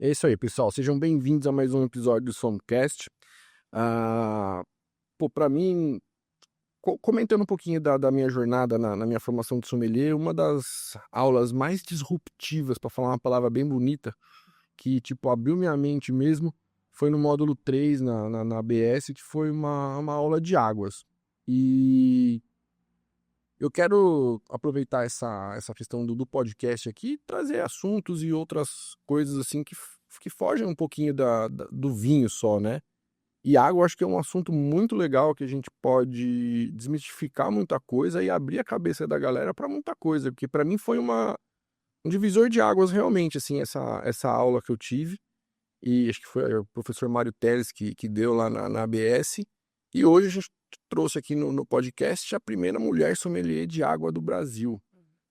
É isso aí, pessoal. Sejam bem-vindos a mais um episódio do Somcast. Para mim, comentando um pouquinho da minha jornada na minha formação de sommelier, uma das aulas mais disruptivas, para falar uma palavra bem bonita, que abriu minha mente mesmo, foi no módulo 3 na ABS, que foi uma aula de águas. E eu quero aproveitar essa questão do podcast aqui e trazer assuntos e outras coisas assim que fogem um pouquinho do vinho só, né? E água eu acho que é um assunto muito legal que a gente pode desmistificar muita coisa e abrir a cabeça da galera para muita coisa, porque para mim foi um divisor de águas realmente, assim, essa aula que eu tive. E acho que foi o professor Mário Teles que deu lá na ABS. E hoje a gente trouxe aqui no podcast a primeira mulher sommelier de água do Brasil.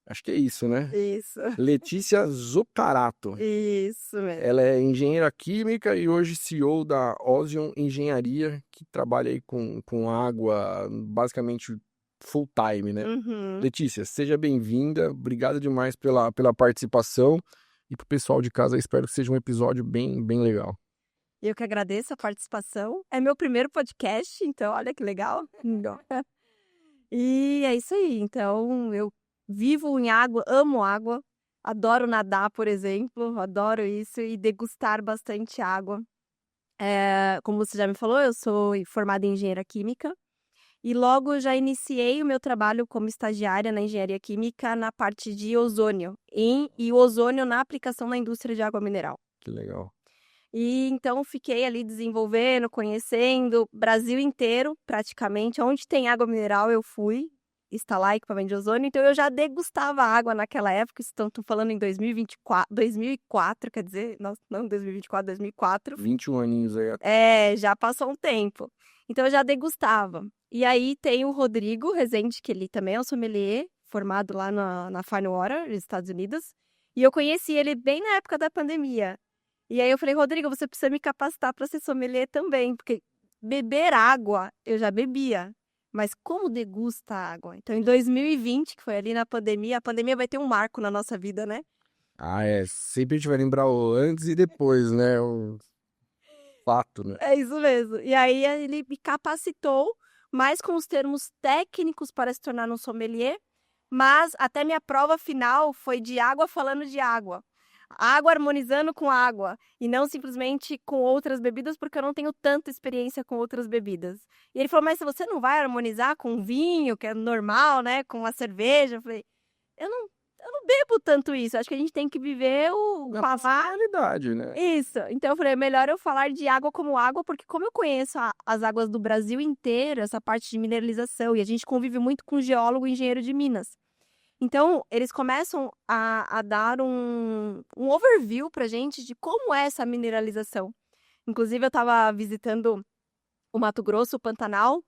Acho que é isso, né? Isso, Letícia Zucarato. isso mesmo. Ela é engenheira química e hoje CEO da Ozion Engenharia, que trabalha aí com água basicamente full time, né? Uhum. Letícia, seja bem-vinda. Obrigado demais pela participação. E pro pessoal de casa, espero que seja um episódio bem, bem legal. Eu que agradeço a participação. É meu primeiro podcast, então olha que legal. E é isso aí. Então, eu vivo em água, amo água, adoro nadar, por exemplo, adoro isso e degustar bastante água. Como você já me falou, eu sou formada em engenharia química e logo já iniciei o meu trabalho como estagiária na engenharia química na parte de ozônio e ozônio na aplicação na indústria de água mineral. Que legal. E então fiquei ali desenvolvendo, conhecendo Brasil inteiro, praticamente. Onde tem água mineral eu fui instalar equipamento de ozônio. Então eu já degustava água naquela época. Estou falando em 2004, quer dizer, não 2024, 2004. 21 aninhos aí. Já passou um tempo. Então eu já degustava. E aí tem o Rodrigo Rezende, que ele também é um sommelier, formado lá na Fine Water, nos Estados Unidos. E eu conheci ele bem na época da pandemia. E aí eu falei, Rodrigo, você precisa me capacitar para ser sommelier também, porque beber água eu já bebia, mas como degusta a água? Então, em 2020, que foi ali na pandemia, a pandemia vai ter um marco na nossa vida, né? Sempre a gente vai lembrar o antes e depois, né? O fato, né? É isso mesmo. E aí ele me capacitou, mais com os termos técnicos para se tornar um sommelier, mas até minha prova final foi de água falando de água. Água harmonizando com água e não simplesmente com outras bebidas, porque eu não tenho tanta experiência com outras bebidas. E ele falou, mas se você não vai harmonizar com vinho, que é normal, né, com a cerveja, eu falei, eu não bebo tanto isso, acho que a gente tem que viver o pavar. Realidade, né? Isso, então eu falei, melhor eu falar de água como água, porque como eu conheço as águas do Brasil inteiro, essa parte de mineralização, e a gente convive muito com geólogo e engenheiro de Minas. Então, eles começam a dar um overview pra gente de como é essa mineralização. Inclusive, eu estava visitando o Mato Grosso, o Pantanal,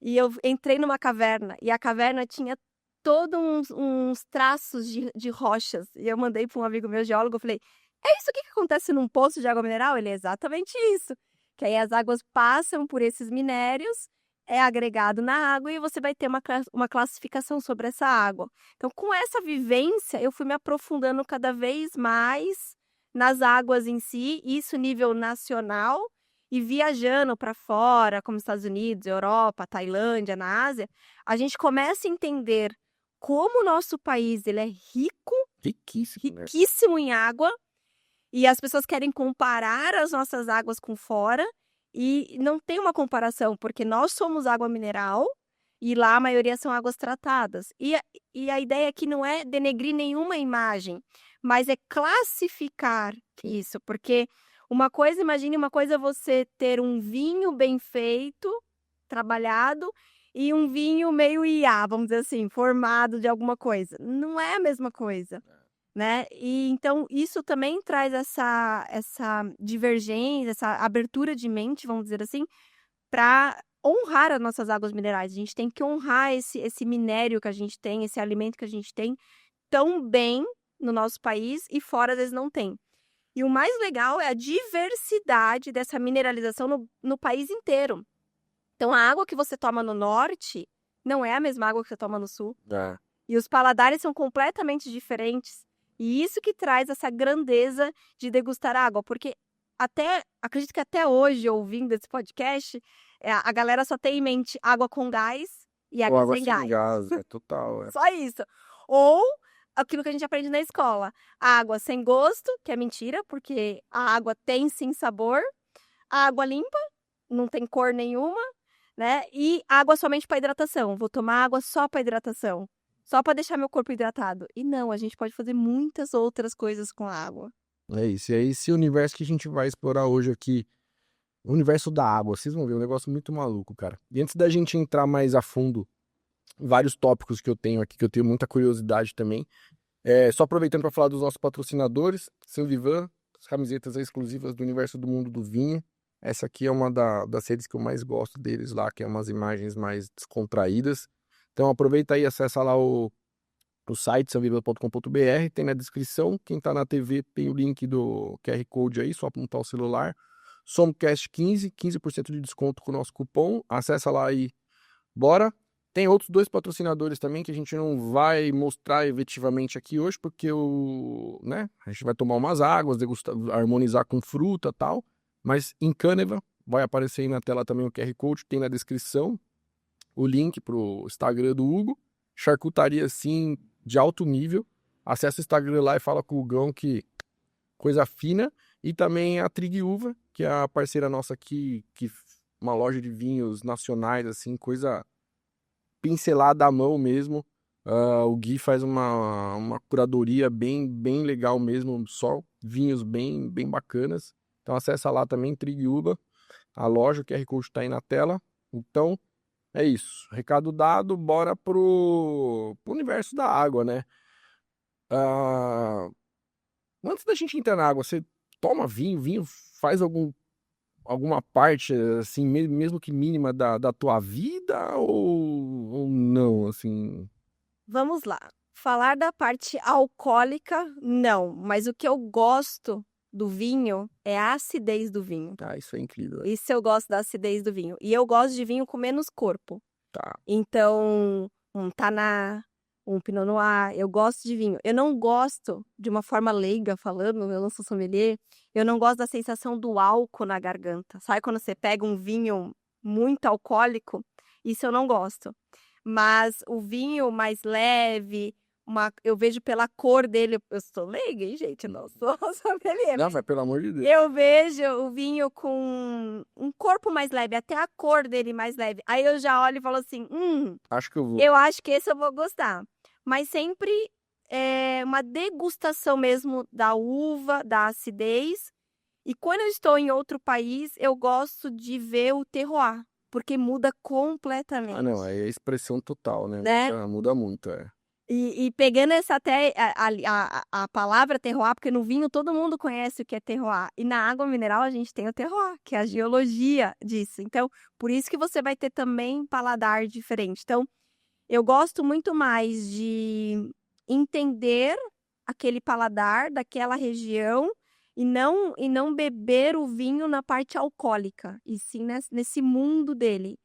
e eu entrei numa caverna, e a caverna tinha todos uns traços de rochas. E eu mandei para um amigo meu geólogo, eu falei, é isso aqui que acontece num poço de água mineral? Ele é exatamente isso. Que aí as águas passam por esses minérios, é agregado na água e você vai ter uma classificação sobre essa água. Então, com essa vivência, eu fui me aprofundando cada vez mais nas águas em si, isso nível nacional, e viajando para fora, como Estados Unidos, Europa, Tailândia, na Ásia, a gente começa a entender como o nosso país ele é Riquíssimo, né? riquíssimo em água, e as pessoas querem comparar as nossas águas com fora, e não tem uma comparação, porque nós somos água mineral, e lá a maioria são águas tratadas. E a ideia aqui não é denegrir nenhuma imagem, mas é classificar isso, porque imagine uma coisa é você ter um vinho bem feito, trabalhado, e um vinho meio IA, vamos dizer assim, formado de alguma coisa. Não é a mesma coisa, né? E então isso também traz essa divergência, essa abertura de mente, vamos dizer assim, para honrar as nossas águas minerais. A gente tem que honrar esse minério que a gente tem, esse alimento que a gente tem tão bem no nosso país e fora às vezes não tem. E o mais legal é a diversidade dessa mineralização no país inteiro. Então, a água que você toma no norte não é a mesma água que você toma no sul. É. E os paladares são completamente diferentes. E isso que traz essa grandeza de degustar água, porque acredito que até hoje, ouvindo esse podcast, a galera só tem em mente água com gás e Ou água água sem sem gás. gás, é total. É. Só isso. Ou aquilo que a gente aprende na escola, água sem gosto, que é mentira, porque a água tem sim sabor, a água limpa, não tem cor nenhuma, né? E água somente para hidratação. Vou tomar água só para hidratação, só para deixar meu corpo hidratado. E não, a gente pode fazer muitas outras coisas com a água. É isso. E é esse universo que a gente vai explorar hoje aqui. O universo da água. Vocês vão ver, um negócio muito maluco, cara. E antes da gente entrar mais a fundo, vários tópicos que eu tenho aqui, que eu tenho muita curiosidade também. Só aproveitando para falar dos nossos patrocinadores, San Vivan, as camisetas exclusivas do universo do mundo do vinho. Essa aqui é uma das redes que eu mais gosto deles lá, que é umas imagens mais descontraídas. Então aproveita aí, acessa lá o site sanviva.com.br, tem na descrição. Quem tá na TV tem o link do QR Code aí, só apontar o celular. Somcast 15% de desconto com o nosso cupom. Acessa lá aí, bora! Tem outros 2 patrocinadores também que a gente não vai mostrar efetivamente aqui hoje, porque a gente vai tomar umas águas, degustar, harmonizar com fruta e tal. Mas em Caneva, vai aparecer aí na tela também o QR Code, tem na descrição o link pro Instagram do Hugo. Charcutaria, assim, de alto nível. Acessa o Instagram lá e fala com o Hugão que coisa fina. E também a Trig Uva, que é a parceira nossa aqui, que uma loja de vinhos nacionais, assim, coisa pincelada à mão mesmo. O Gui faz uma curadoria bem, bem legal mesmo, só vinhos bem, bem bacanas. Então acessa lá também, Trig Uva, a loja, o QR Code tá aí na tela. Então, é isso. Recado dado, bora pro universo da água, né? Antes da gente entrar na água, você toma vinho? Vinho faz alguma parte, assim, mesmo que mínima da tua vida ou não, assim? Vamos lá. Falar da parte alcoólica, não. Mas o que eu gosto do vinho é a acidez do vinho. Ah, isso é incrível. Isso eu gosto da acidez do vinho. E eu gosto de vinho com menos corpo. Tá. Então, um taná, um pinot noir, eu gosto de vinho. Eu não gosto, de uma forma leiga falando, eu não sou sommelier, eu não gosto da sensação do álcool na garganta. Sabe quando você pega um vinho muito alcoólico? Isso eu não gosto. Mas o vinho mais leve, eu vejo pela cor dele, eu sou leiga, hein, gente? Eu não sou sommelier. Não, mas pelo amor de Deus. Eu vejo o vinho com um corpo mais leve, até a cor dele mais leve. Aí eu já olho e falo assim, Acho que eu vou. eu acho que esse eu vou gostar. Mas sempre é uma degustação mesmo da uva, da acidez. E quando eu estou em outro país, eu gosto de ver o terroir, porque muda completamente. Ah, não, aí é expressão total, né? Né? Muda muito, é. E pegando essa até a palavra terroir, porque no vinho todo mundo conhece o que é terroir. E na água mineral a gente tem o terroir, que é a geologia disso. Então, por isso que você vai ter também paladar diferente. Então, eu gosto muito mais de entender aquele paladar daquela região e não beber o vinho na parte alcoólica, e sim nesse mundo dele.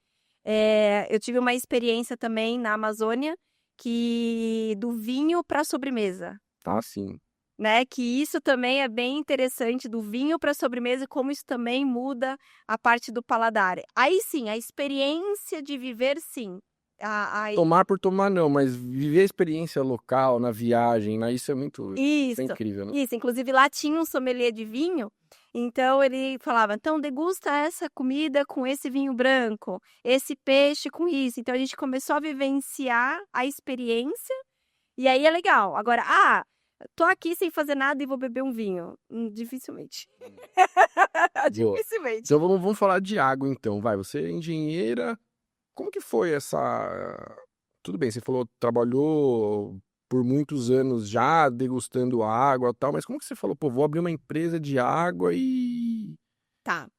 Eu tive uma experiência também na Amazônia, que do vinho para sobremesa, Tá, sim. né? Que isso também é bem interessante, do vinho para sobremesa, e como isso também muda a parte do paladar. Aí sim, a experiência de viver, sim. Tomar por tomar não, mas viver a experiência local, na viagem, né? Isso é Isso, incrível, né? isso. Inclusive lá tinha um sommelier de vinho, então ele falava, então degusta essa comida com esse vinho branco, esse peixe com isso. Então a gente começou a vivenciar a experiência e aí é legal. Agora, tô aqui sem fazer nada e vou beber um vinho. Dificilmente. Boa. Dificilmente. Então vamos falar de água então, vai. Você é engenheira, como que foi essa... Tudo bem, você falou, trabalhou por muitos anos já degustando água e tal, mas como que você falou, pô, vou abrir uma empresa de água e... Tá.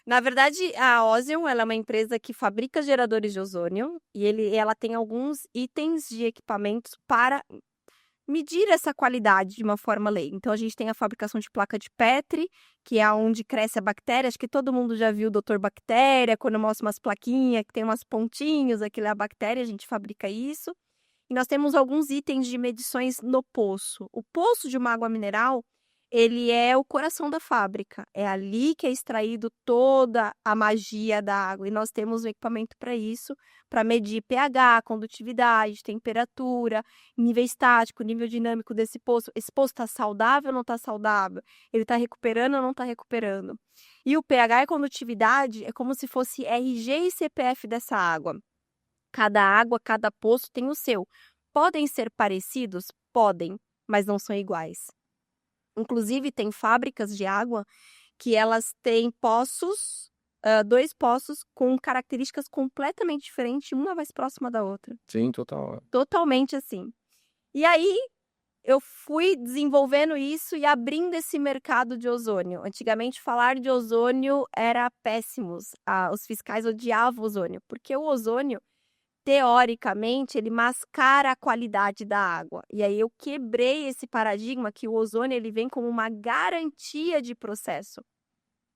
Na verdade, a Ozion, ela é uma empresa que fabrica geradores de ozônio e ela tem alguns itens de equipamentos para medir essa qualidade de uma forma leiga. Então, a gente tem a fabricação de placa de Petri, que é onde cresce a bactéria. Acho que todo mundo já viu o Doutor Bactéria, quando mostra umas plaquinhas que tem umas pontinhos, aquilo é a bactéria, a gente fabrica isso. E nós temos alguns itens de medições no poço. O poço de uma água mineral, ele é o coração da fábrica. É ali que é extraído toda a magia da água. E nós temos um equipamento para isso, para medir pH, condutividade, temperatura, nível estático, nível dinâmico desse poço. Esse poço está saudável ou não está saudável? Ele está recuperando ou não está recuperando? E o pH e condutividade é como se fosse RG e CPF dessa água. Cada água, cada poço tem o seu. Podem ser parecidos? Podem, mas não são iguais. Inclusive, tem fábricas de água que elas têm poços, 2 poços com características completamente diferentes, uma mais próxima da outra. Sim, total. Totalmente assim. E aí, eu fui desenvolvendo isso e abrindo esse mercado de ozônio. Antigamente, falar de ozônio era péssimo. Os fiscais odiavam o ozônio, porque o ozônio, teoricamente, ele mascara a qualidade da água. E aí eu quebrei esse paradigma que o ozônio ele vem como uma garantia de processo.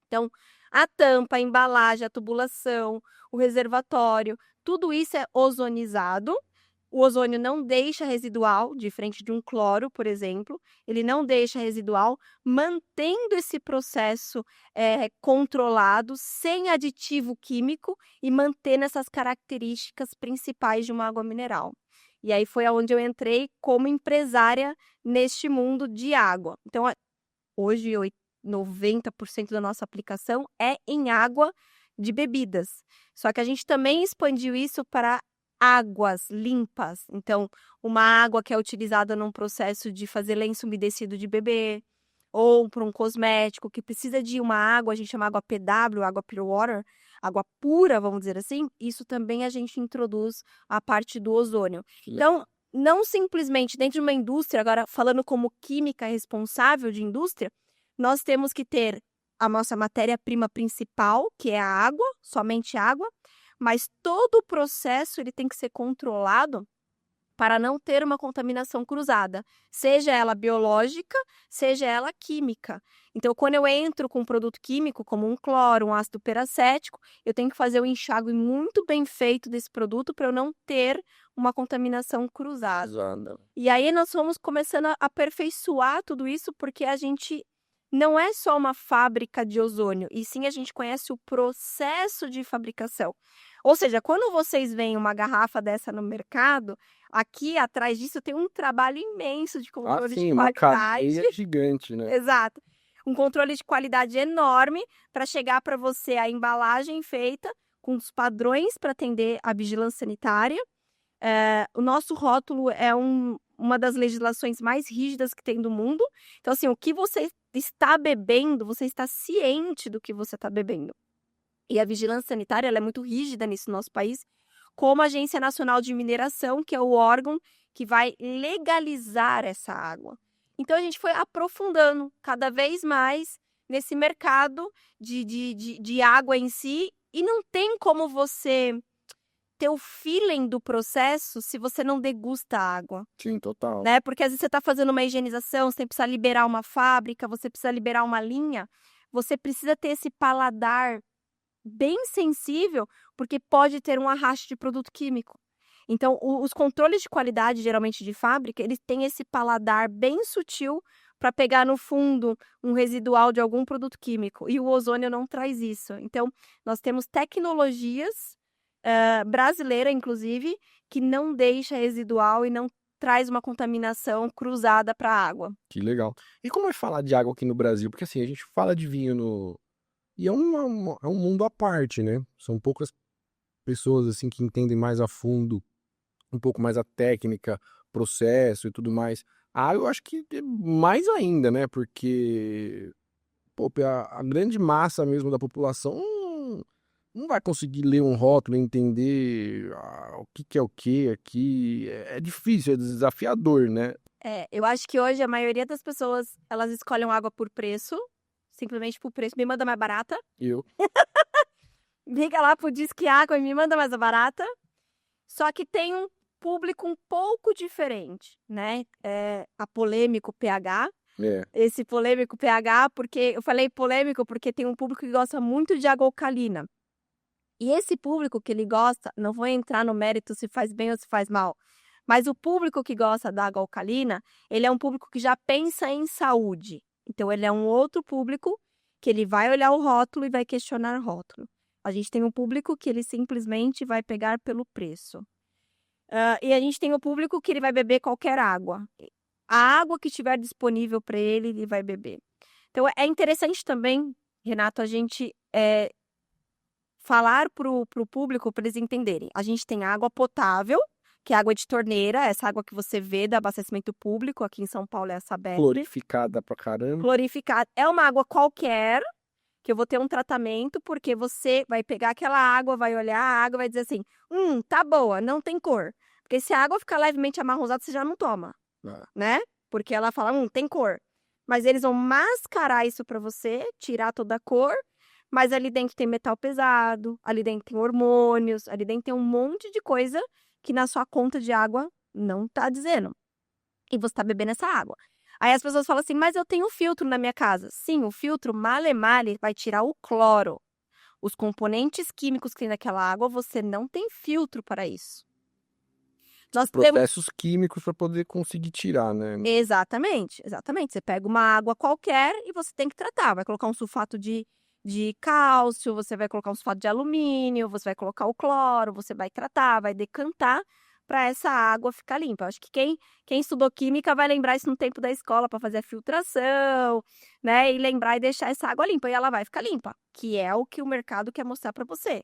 Então, a tampa, a embalagem, a tubulação, o reservatório, tudo isso é ozonizado. O ozônio não deixa residual, diferente de um cloro, por exemplo, ele não deixa residual, mantendo esse processo controlado, sem aditivo químico e mantendo essas características principais de uma água mineral. E aí foi onde eu entrei como empresária neste mundo de água. Então, hoje, 90% da nossa aplicação é em água de bebidas. Só que a gente também expandiu isso para águas limpas. Então, uma água que é utilizada num processo de fazer lenço umedecido de bebê, ou para um cosmético que precisa de uma água, a gente chama água PW, água pure water, água pura, vamos dizer assim, isso também a gente introduz a parte do ozônio. Então, não simplesmente dentro de uma indústria, agora falando como química responsável de indústria, nós temos que ter a nossa matéria-prima principal, que é a água, somente água, mas todo o processo ele tem que ser controlado para não ter uma contaminação cruzada, seja ela biológica, seja ela química. Então, quando eu entro com um produto químico, como um cloro, um ácido peracético, eu tenho que fazer o enxágue muito bem feito desse produto para eu não ter uma contaminação cruzada. E aí nós fomos começando a aperfeiçoar tudo isso, porque a gente não é só uma fábrica de ozônio, e sim a gente conhece o processo de fabricação. Ou seja, quando vocês veem uma garrafa dessa no mercado, aqui atrás disso tem um trabalho imenso de controle de uma qualidade. cadeia gigante, né? Exato. Um controle de qualidade enorme para chegar para você a embalagem feita com os padrões para atender a vigilância sanitária. O nosso rótulo é uma das legislações mais rígidas que tem do mundo. Então, assim, o que você está bebendo, você está ciente do que você está bebendo. E a vigilância sanitária ela é muito rígida nisso no nosso país, como a Agência Nacional de Mineração, que é o órgão que vai legalizar essa água. Então, a gente foi aprofundando cada vez mais nesse mercado de água em si, e não tem como você ter o feeling do processo se você não degusta a água. Sim, total. Né? Porque às vezes você está fazendo uma higienização, você precisa liberar uma fábrica, você precisa liberar uma linha, você precisa ter esse paladar bem sensível, porque pode ter um arrasto de produto químico. Então, os controles de qualidade, geralmente de fábrica, eles têm esse paladar bem sutil para pegar no fundo um residual de algum produto químico. E o ozônio não traz isso. Então, nós temos tecnologias brasileira, inclusive, que não deixa residual e não traz uma contaminação cruzada para a água. Que legal. E como é falar de água aqui no Brasil? Porque assim, a gente fala de vinho no... E é um mundo à parte, né? São poucas pessoas assim que entendem mais a fundo, um pouco mais a técnica, processo e tudo mais. A água eu acho que é mais ainda, né? Porque pô, a grande massa mesmo da população não vai conseguir ler um rótulo e entender o que é o que aqui. É difícil, é desafiador, né? Eu acho que hoje a maioria das pessoas, elas escolhem água por preço, simplesmente por preço. Me manda mais barata. Eu. Liga lá pro Disque Água e me manda mais barata. Só que tem um público um pouco diferente, né? A polêmico pH. Esse polêmico pH, porque eu falei polêmico porque tem um público que gosta muito de água alcalina. E esse público que ele gosta, não vou entrar no mérito se faz bem ou se faz mal, Mas o público que gosta da água alcalina, ele é um público que já pensa em saúde. Então, ele é um outro público que ele vai olhar o rótulo e vai questionar o rótulo. A gente tem um público que ele simplesmente vai pegar pelo preço. E a gente tem o público que ele vai beber qualquer água. A água que estiver disponível para ele, ele vai beber. Então, é interessante também, Renato, a gente falar para o público, para eles entenderem. A gente tem água potável, que é água de torneira, essa água que você vê do abastecimento público, aqui em São Paulo é a Sabesp. Clorificada pra caramba. Clorificada. É uma água qualquer, que eu vou ter um tratamento, porque você vai pegar aquela água, vai olhar a água e vai dizer assim, tá boa, não tem cor. Porque se a água ficar levemente amarronzada, você já não toma, né? Porque ela fala, tem cor. Mas eles vão mascarar isso para você, tirar toda a cor, mas ali dentro tem metal pesado, ali dentro tem hormônios, ali dentro tem um monte de coisa que na sua conta de água não tá dizendo. E você tá bebendo essa água. Aí as pessoas falam assim, mas eu tenho filtro na minha casa. Sim, o filtro male vai tirar o cloro. Os componentes químicos que tem naquela água, você não tem filtro para isso. Nós Processos químicos para poder conseguir tirar, né? Exatamente. Você pega uma água qualquer e você tem que tratar. Vai colocar um sulfato de cálcio, você vai colocar um sulfato de alumínio, você vai colocar o cloro, você vai tratar, vai decantar para essa água ficar limpa. Eu acho que quem estudou química vai lembrar isso no tempo da escola para fazer a filtração, né? E lembrar e deixar essa água limpa. E ela vai ficar limpa, que é o que o mercado quer mostrar para você.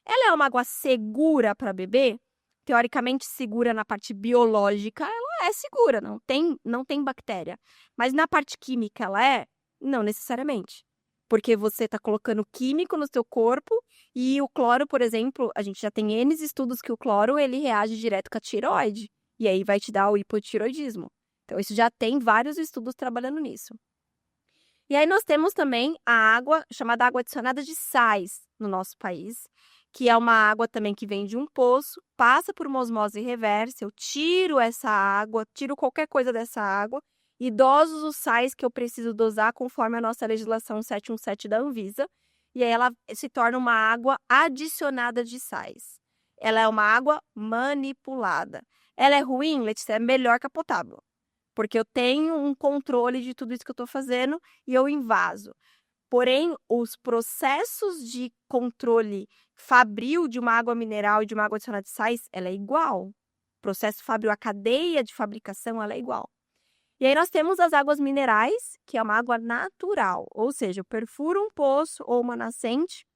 Ela é uma água segura para beber? Teoricamente segura na parte biológica, ela é segura, não tem bactéria. Mas na parte química ela é? Não necessariamente. Porque você está colocando químico no seu corpo e o cloro, por exemplo, a gente já tem N estudos que o cloro ele reage direto com a tireoide. E aí vai te dar o hipotireoidismo. Então, isso já tem vários estudos trabalhando nisso. E aí nós temos também a água, chamada água adicionada de sais no nosso país, que é uma água também que vem de um poço, passa por uma osmose reversa, eu tiro essa água, tiro qualquer coisa dessa água e doso os sais que eu preciso dosar conforme a nossa legislação 717 da Anvisa, e aí ela se torna uma água adicionada de sais. Ela é uma água manipulada. Ela é ruim, Letícia? É melhor que a potável, porque eu tenho um controle de tudo isso que eu estou fazendo e eu invaso. Porém, os processos de controle fabril de uma água mineral e de uma água adicionada de sais, ela é igual. O processo fabril, a cadeia de fabricação, ela é igual. E aí nós temos as águas minerais, que é uma água natural, ou seja, eu perfuro um poço ou uma nascente,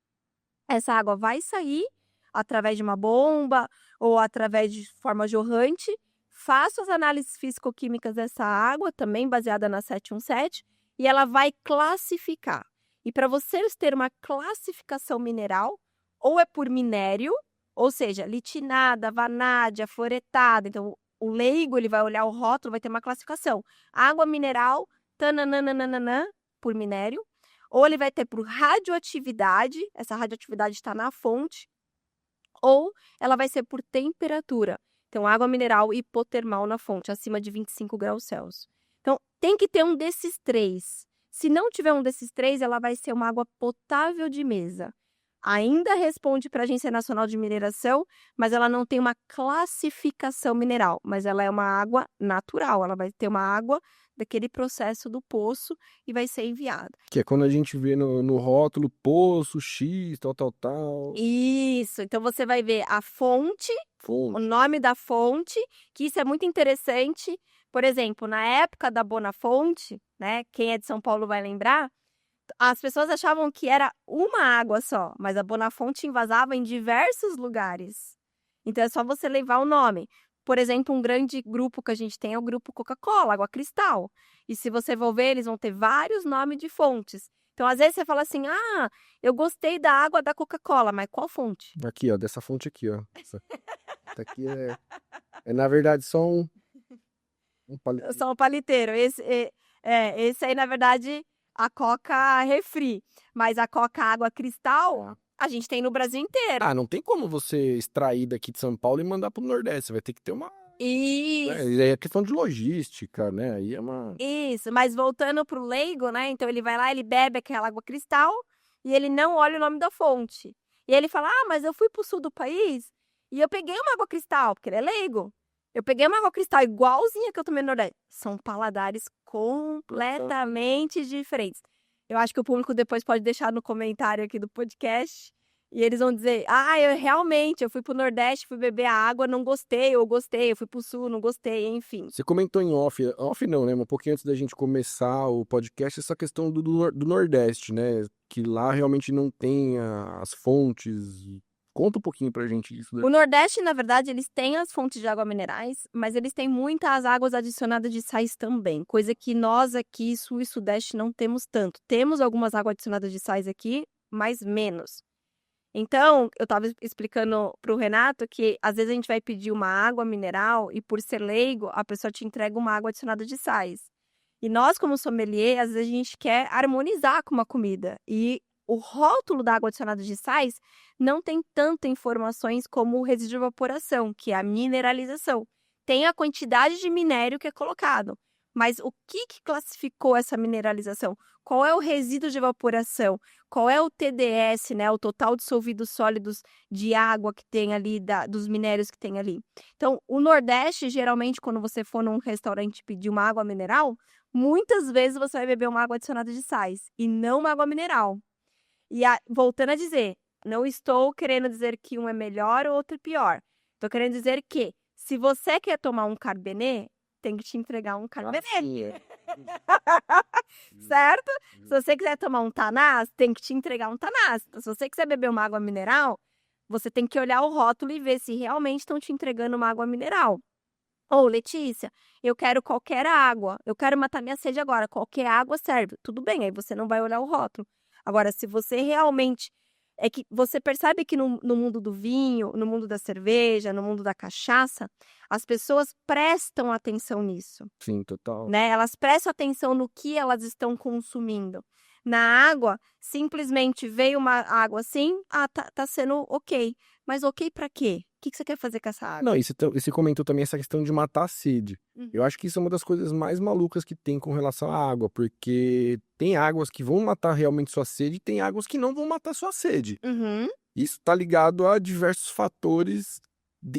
essa água vai sair através de uma bomba ou através de forma jorrante, faço as análises físico-químicas dessa água, também baseada na 717, e ela vai classificar. E para vocês terem uma classificação mineral, ou é por minério, ou seja, litinada, vanádia, fluoretada. Então, o leigo ele vai olhar o rótulo, vai ter uma classificação. Água mineral, tananana, por minério. Ou ele vai ter por radioatividade, essa radioatividade está na fonte. Ou ela vai ser por temperatura. Então, água mineral hipotermal na fonte, acima de 25 graus Celsius. Então, tem que ter um desses três. Se não tiver um desses três, ela vai ser uma água potável de mesa. Ainda responde para a Agência Nacional de Mineração, mas ela não tem uma classificação mineral, mas ela é uma água natural, ela vai ter uma água daquele processo do poço e vai ser enviada. Que é quando a gente vê no rótulo poço, X, tal. Isso, então você vai ver a fonte, o nome da fonte, que isso é muito interessante. Por exemplo, na época da Bonafonte, né, quem é de São Paulo vai lembrar, as pessoas achavam que era uma água só, mas a Bonafonte invasava em diversos lugares. Então é só você levar o nome. Por exemplo, um grande grupo que a gente tem é o grupo Coca-Cola, Água Cristal. E se você for ver, eles vão ter vários nomes de fontes. Então, às vezes você fala assim, eu gostei da água da Coca-Cola, mas qual fonte? Aqui, ó, dessa fonte aqui, ó. Essa aqui é na verdade, só um paliteiro. Só um paliteiro. Esse aí, na verdade, a Coca Refri. Mas a Coca Água Cristal, a gente tem no Brasil inteiro. Não tem como você extrair daqui de São Paulo e mandar pro Nordeste. Você vai ter que ter uma... Isso. É questão de logística, né? Aí é uma... Isso, mas voltando pro leigo, né? Então ele vai lá, ele bebe aquela água cristal e ele não olha o nome da fonte. E ele fala, mas eu fui pro sul do país e eu peguei uma água cristal, porque ele é leigo. Eu peguei uma água cristal igualzinha que eu tomei no Nordeste. São paladares completamente diferentes. Eu acho que o público depois pode deixar no comentário aqui do podcast. E eles vão dizer, eu fui pro Nordeste, fui beber a água, não gostei, ou gostei, eu fui pro Sul, não gostei, enfim. Você comentou em off não, né? Um pouquinho antes da gente começar o podcast, essa questão do Nordeste, né? Que lá realmente não tem as fontes. Conta um pouquinho pra gente isso. O Nordeste, na verdade, eles têm as fontes de água minerais, mas eles têm muitas águas adicionadas de sais também, coisa que nós aqui, Sul e Sudeste, não temos tanto. Temos algumas águas adicionadas de sais aqui, mas menos. Então, eu estava explicando para o Renato que às vezes a gente vai pedir uma água mineral e por ser leigo, a pessoa te entrega uma água adicionada de sais. E nós, como sommelier, às vezes a gente quer harmonizar com uma comida. E o rótulo da água adicionada de sais não tem tantas informações como o resíduo de evaporação, que é a mineralização. Tem a quantidade de minério que é colocado. Mas o que classificou essa mineralização? Qual é o resíduo de evaporação? Qual é o TDS, né? O total dissolvidos sólidos de água que tem ali, dos minérios que tem ali. Então, o Nordeste, geralmente, quando você for num restaurante pedir uma água mineral, muitas vezes você vai beber uma água adicionada de sais e não uma água mineral. E voltando a dizer, não estou querendo dizer que um é melhor ou outro é pior. Estou querendo dizer que, se você quer tomar um Carbenet, tem que te entregar um Carbenet. Certo? Se você quiser tomar um Tanás, tem que te entregar um Tanás. Se você quiser beber uma água mineral, você tem que olhar o rótulo e ver se realmente estão te entregando uma água mineral. Ou, Letícia, eu quero qualquer água. Eu quero matar minha sede agora. Qualquer água serve. Tudo bem, aí você não vai olhar o rótulo. Agora, se você realmente... É que você percebe que no mundo do vinho, no mundo da cerveja, no mundo da cachaça, as pessoas prestam atenção nisso. Sim, total. Né? Elas prestam atenção no que elas estão consumindo. Na água, simplesmente veio uma água assim, tá sendo ok. Mas ok pra quê? O que você quer fazer com essa água? Não, e você comentou também essa questão de matar a sede. Eu acho que isso é uma das coisas mais malucas que tem com relação à água, porque tem águas que vão matar realmente sua sede e tem águas que não vão matar sua sede. Uhum. Isso tá ligado a diversos fatores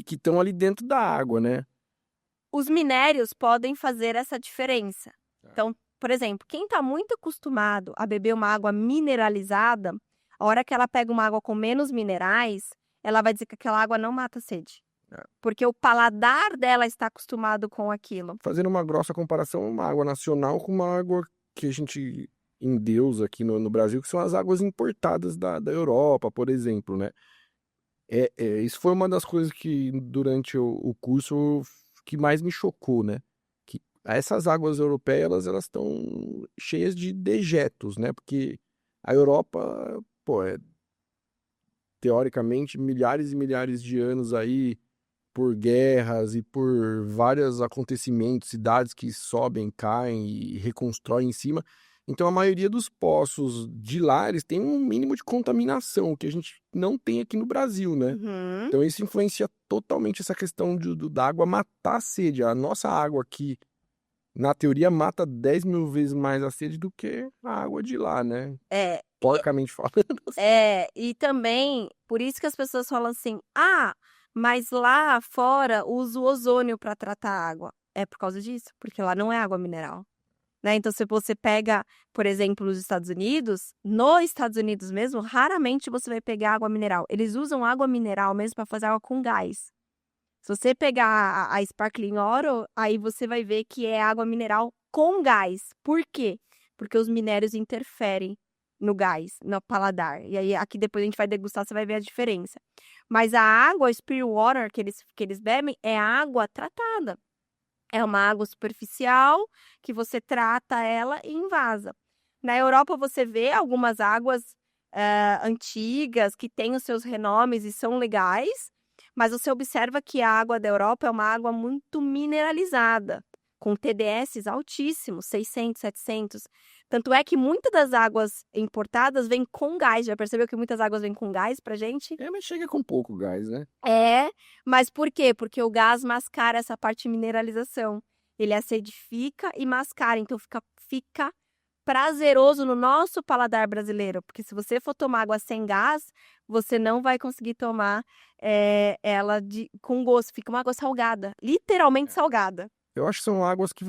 que estão ali dentro da água, né? Os minérios podem fazer essa diferença. Então, por exemplo, quem está muito acostumado a beber uma água mineralizada, a hora que ela pega uma água com menos minerais, ela vai dizer que aquela água não mata a sede. Porque o paladar dela está acostumado com aquilo. Fazendo uma grossa comparação, uma água nacional com uma água que a gente endeusa aqui no Brasil, que são as águas importadas da Europa, por exemplo, né? Isso foi uma das coisas que, durante o curso, que mais me chocou, né? Que essas águas europeias, elas estão cheias de dejetos, né? Porque a Europa, pô, teoricamente, milhares e milhares de anos aí, por guerras e por vários acontecimentos, cidades que sobem, caem e reconstroem em cima. Então, a maioria dos poços de lá, eles têm um mínimo de contaminação, que a gente não tem aqui no Brasil, né? Uhum. Então, isso influencia totalmente essa questão da água matar a sede. A nossa água aqui, na teoria, mata 10 mil vezes mais a sede do que a água de lá, né? Porcamente falando. E também, por isso que as pessoas falam assim, mas lá fora usa o ozônio para tratar a água. É por causa disso, porque lá não é água mineral. Né? Então, se você pega, por exemplo, nos Estados Unidos mesmo, raramente você vai pegar água mineral. Eles usam água mineral mesmo para fazer água com gás. Se você pegar a Sparkling Water, aí você vai ver que é água mineral com gás. Por quê? Porque os minérios interferem no gás, no paladar. E aí, aqui depois a gente vai degustar, você vai ver a diferença. Mas a água, Spirit Water, que eles bebem, é água tratada. É uma água superficial que você trata ela e invasa. Na Europa você vê algumas águas antigas que têm os seus renomes e são legais, mas você observa que a água da Europa é uma água muito mineralizada, com TDS altíssimos, 600, 700. Tanto é que muitas das águas importadas vêm com gás. Já percebeu que muitas águas vêm com gás pra gente? Mas chega com pouco gás, né? Mas por quê? Porque o gás mascara essa parte de mineralização. Ele acidifica e mascara, então fica prazeroso no nosso paladar brasileiro, porque se você for tomar água sem gás, você não vai conseguir tomar ela com gosto, fica uma água salgada, literalmente salgada. Eu acho que são águas que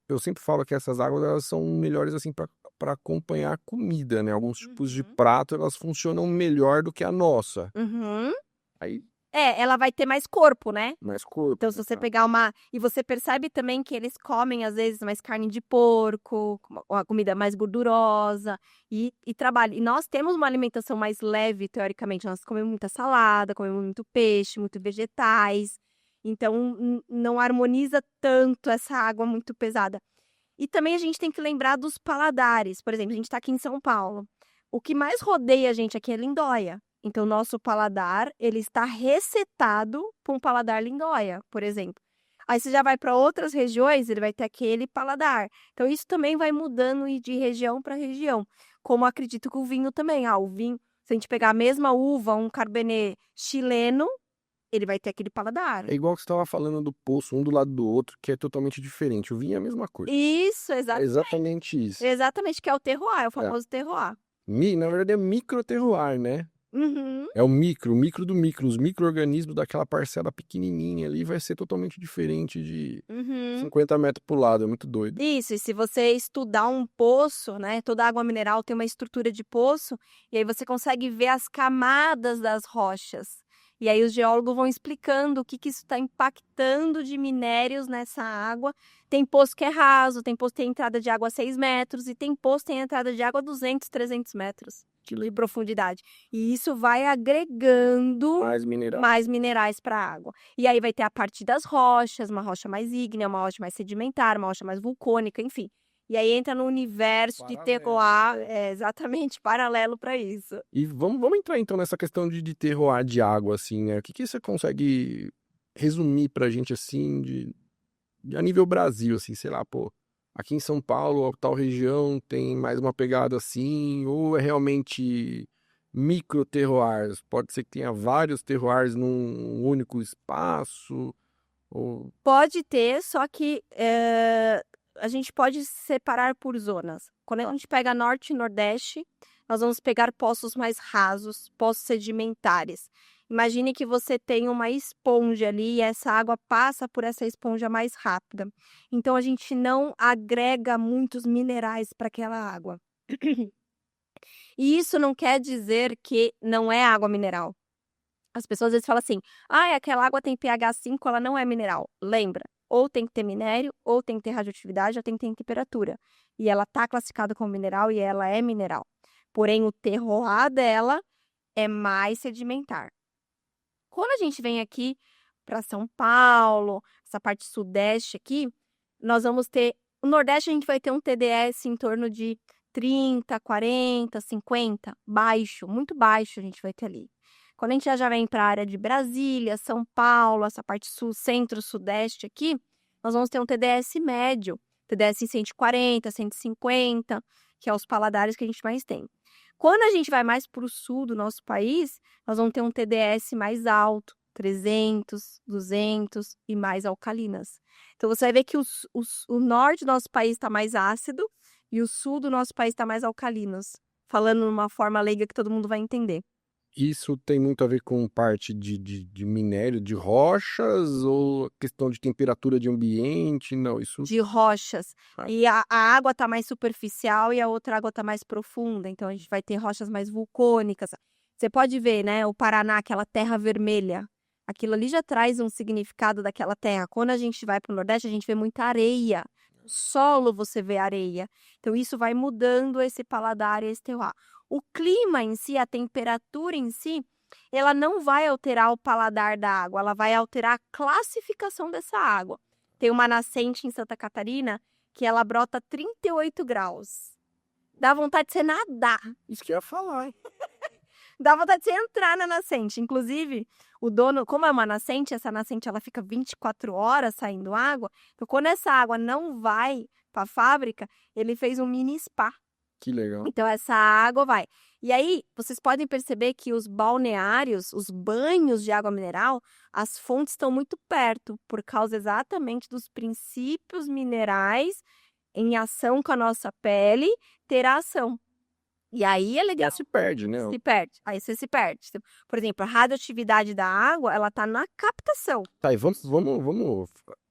eu sempre falo que essas águas elas são melhores assim para acompanhar a comida, né? Alguns tipos de prato elas funcionam melhor do que a nossa. Uhum. Aí Ela vai ter mais corpo, né? mais corpo. Então, se você tá? pegar e você percebe também que eles comem, às vezes, mais carne de porco, uma comida mais gordurosa e trabalho. E nós temos uma alimentação mais leve, teoricamente. Nós comemos muita salada, comemos muito peixe, muito vegetais. Então, não harmoniza tanto essa água muito pesada. E também a gente tem que lembrar dos paladares. Por exemplo, a gente está aqui em São Paulo. O que mais rodeia a gente aqui é lindóia. Então, nosso paladar, ele está resetado para um paladar lindóia, por exemplo. Aí você já vai para outras regiões, ele vai ter aquele paladar. Então, isso também vai mudando de região para região. Como acredito que o vinho também. O vinho, se a gente pegar a mesma uva, um Cabernet chileno, ele vai ter aquele paladar. É igual que você estava falando do poço, um do lado do outro, que é totalmente diferente. O vinho é a mesma coisa. Isso, É exatamente isso. Exatamente, que é o terroir, o famoso terroir. Na verdade é micro-terroir, né? Uhum. É o micro do micro. Os micro-organismos daquela parcela pequenininha ali vai ser totalmente diferente de 50 metros pro lado. É muito doido. Isso, e se você estudar um poço, né? Toda água mineral tem uma estrutura de poço, e aí você consegue ver as camadas das rochas. E aí os geólogos vão explicando o que isso está impactando de minérios nessa água. Tem poço que é raso, tem poço que tem entrada de água a 6 metros, e tem poço que tem entrada de água a 200, 300 metros de profundidade. E isso vai agregando mais minerais para a água. E aí vai ter a parte das rochas, uma rocha mais ígnea, uma rocha mais sedimentar, uma rocha mais vulcânica, enfim. E aí entra no universo de terroir, exatamente paralelo para isso. E vamos entrar então nessa questão de terroir de água, assim, né? O que você consegue resumir pra gente, assim, a nível Brasil, assim, sei lá, pô, aqui em São Paulo, tal região tem mais uma pegada assim, ou é realmente micro terroirs? Pode ser que tenha vários terroirs num único espaço, ou... Pode ter, só que a gente pode separar por zonas. Quando a gente pega norte e nordeste, nós vamos pegar poços mais rasos, poços sedimentares. Imagine que você tem uma esponja ali e essa água passa por essa esponja mais rápida. Então, a gente não agrega muitos minerais para aquela água. E isso não quer dizer que não é água mineral. As pessoas às vezes falam assim, aquela água tem pH 5, ela não é mineral. Lembra, ou tem que ter minério, ou tem que ter radioatividade, ou tem que ter temperatura. E ela está classificada como mineral e ela é mineral. Porém, o terroir dela é mais sedimentar. Quando a gente vem aqui para São Paulo, essa parte sudeste aqui, nós vamos ter... No Nordeste a gente vai ter um TDS em torno de 30, 40, 50, baixo, muito baixo a gente vai ter ali. Quando a gente já vem para a área de Brasília, São Paulo, essa parte sul, centro-sudeste aqui, nós vamos ter um TDS médio, TDS em 140, 150, que é os paladares que a gente mais tem. Quando a gente vai mais para o sul do nosso país, nós vamos ter um TDS mais alto, 300, 200 e mais alcalinas. Então, você vai ver que o norte do nosso país está mais ácido e o sul do nosso país está mais alcalinos. Falando numa forma leiga que todo mundo vai entender. Isso tem muito a ver com parte de minério, de rochas, ou questão de temperatura de ambiente? Não, isso... De rochas. E a água está mais superficial e a outra água está mais profunda. Então, a gente vai ter rochas mais vulcânicas. Você pode ver, né? O Paraná, aquela terra vermelha. Aquilo ali já traz um significado daquela terra. Quando a gente vai para o Nordeste, a gente vê muita areia. No solo você vê areia. Então, isso vai mudando esse paladar e esse terroir. O clima em si, a temperatura em si, ela não vai alterar o paladar da água, ela vai alterar a classificação dessa água. Tem uma nascente em Santa Catarina que ela brota 38 graus. Dá vontade de você nadar. Isso que eu ia falar, hein? Dá vontade de você entrar na nascente. Inclusive, o dono, como é uma nascente, essa nascente ela fica 24 horas saindo água. Então, quando essa água não vai para a fábrica, ele fez um mini spa. Que legal. Então, essa água vai. E aí, vocês podem perceber que os balneários, os banhos de água mineral, as fontes estão muito perto, por causa exatamente dos princípios minerais em ação com a nossa pele, ter a ação. E aí é legal. Se perde, né? Se perde. Aí você se perde. Por exemplo, a radioatividade da água, ela tá na captação. Tá, e vamos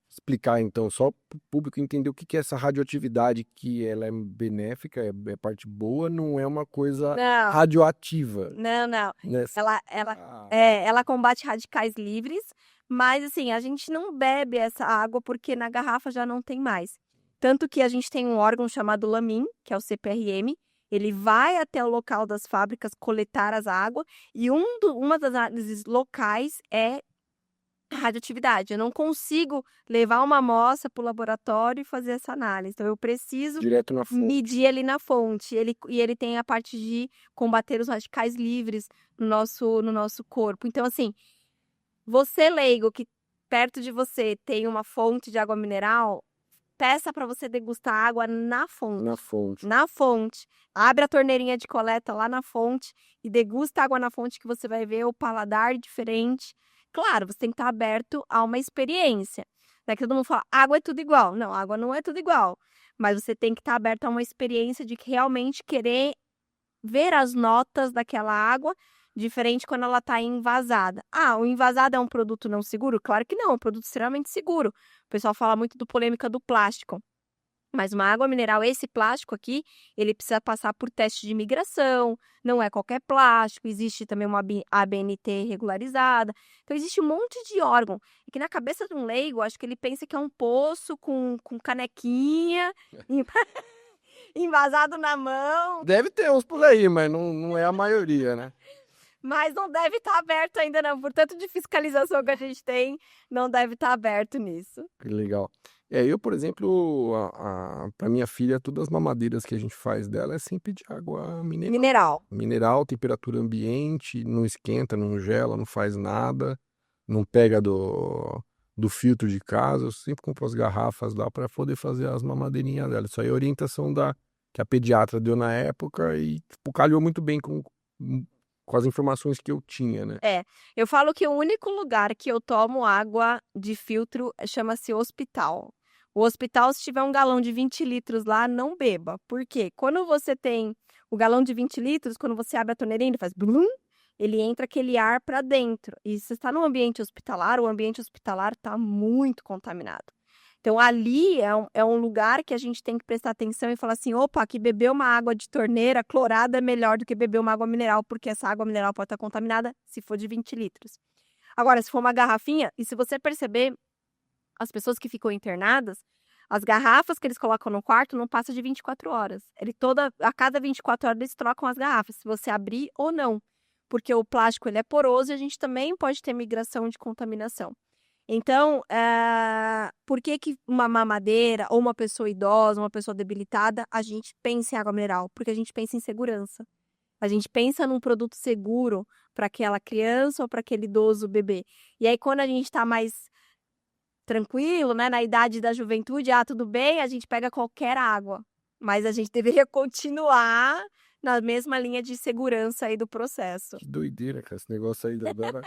explicar então, só para o público entender o que que é essa radioatividade, que ela é benéfica, é parte boa, não é uma coisa Não, radioativa, não. né? Ah, Ela combate radicais livres, mas assim, a gente não bebe essa água porque na garrafa já não tem mais. Tanto que a gente tem um órgão chamado LAMIN, que é o CPRM, ele vai até o local das fábricas coletar as águas e uma das análises locais é radioatividade. Eu não consigo levar uma amostra para o laboratório e fazer essa análise. Então, eu preciso direto na fonte. medir ali na fonte. Ele tem a parte de combater os radicais livres no nosso corpo. Então, assim, você leigo que perto de você tem uma fonte de água mineral, peça para você degustar água na fonte. Na fonte. Na fonte. Abre a torneirinha de coleta lá na fonte e degusta água na fonte que você vai ver o paladar diferente. Claro, você tem que estar aberto a uma experiência. Não é que todo mundo fala, água é tudo igual. Não, água não é tudo igual. Mas você tem que estar aberto a uma experiência de realmente querer ver as notas daquela água, diferente quando ela está envasada. Ah, o envasado é um produto não seguro? Claro que não, é um produto extremamente seguro. O pessoal fala muito do polêmica do plástico. Mas uma água mineral, esse plástico aqui, ele precisa passar por teste de migração, não é qualquer plástico, existe também uma ABNT regularizada. Então, existe um monte de órgão. E que na cabeça de um leigo, acho que ele pensa que é um poço com canequinha, envasado na mão, Deve ter uns por aí, mas não é a maioria, né? mas não deve estar aberto ainda não. Por tanto de fiscalização que a gente tem, não deve estar aberto nisso. Que legal. Eu, por exemplo, para minha filha, todas as mamadeiras que a gente faz dela é sempre de água mineral. Mineral. Mineral, temperatura ambiente, não esquenta, não gela, não faz nada, não pega do filtro de casa. Eu sempre compro as garrafas lá para poder fazer as mamadeirinhas dela. Isso aí é a orientação que a pediatra deu na época e tipo, calhou muito bem com as informações que eu tinha, né? Eu falo que o único lugar que eu tomo água de filtro chama-se hospital. O hospital, se tiver um galão de 20 litros lá, não beba. Por quê? Quando você tem o galão de 20 litros, quando você abre a torneirinha, ele faz blum, ele entra aquele ar para dentro. E se você está no ambiente hospitalar, o ambiente hospitalar está muito contaminado. Então, ali é um lugar que a gente tem que prestar atenção e falar assim, opa, que beber uma água de torneira clorada é melhor do que beber uma água mineral, porque essa água mineral pode estar contaminada se for de 20 litros. Agora, se for uma garrafinha, e se você perceber, as pessoas que ficam internadas, as garrafas que eles colocam no quarto não passam de 24 horas. A cada 24 horas eles trocam as garrafas, se você abrir ou não. Porque o plástico ele é poroso e a gente também pode ter migração de contaminação. Então, por que uma mamadeira ou uma pessoa idosa, uma pessoa debilitada, a gente pensa em água mineral? Porque a gente pensa em segurança. A gente pensa num produto seguro para aquela criança ou para aquele idoso bebê. E aí, quando a gente está mais tranquilo, né, na idade da juventude, tudo bem, a gente pega qualquer água. Mas a gente deveria continuar na mesma linha de segurança aí do processo. Que doideira, cara, esse negócio aí da Dora.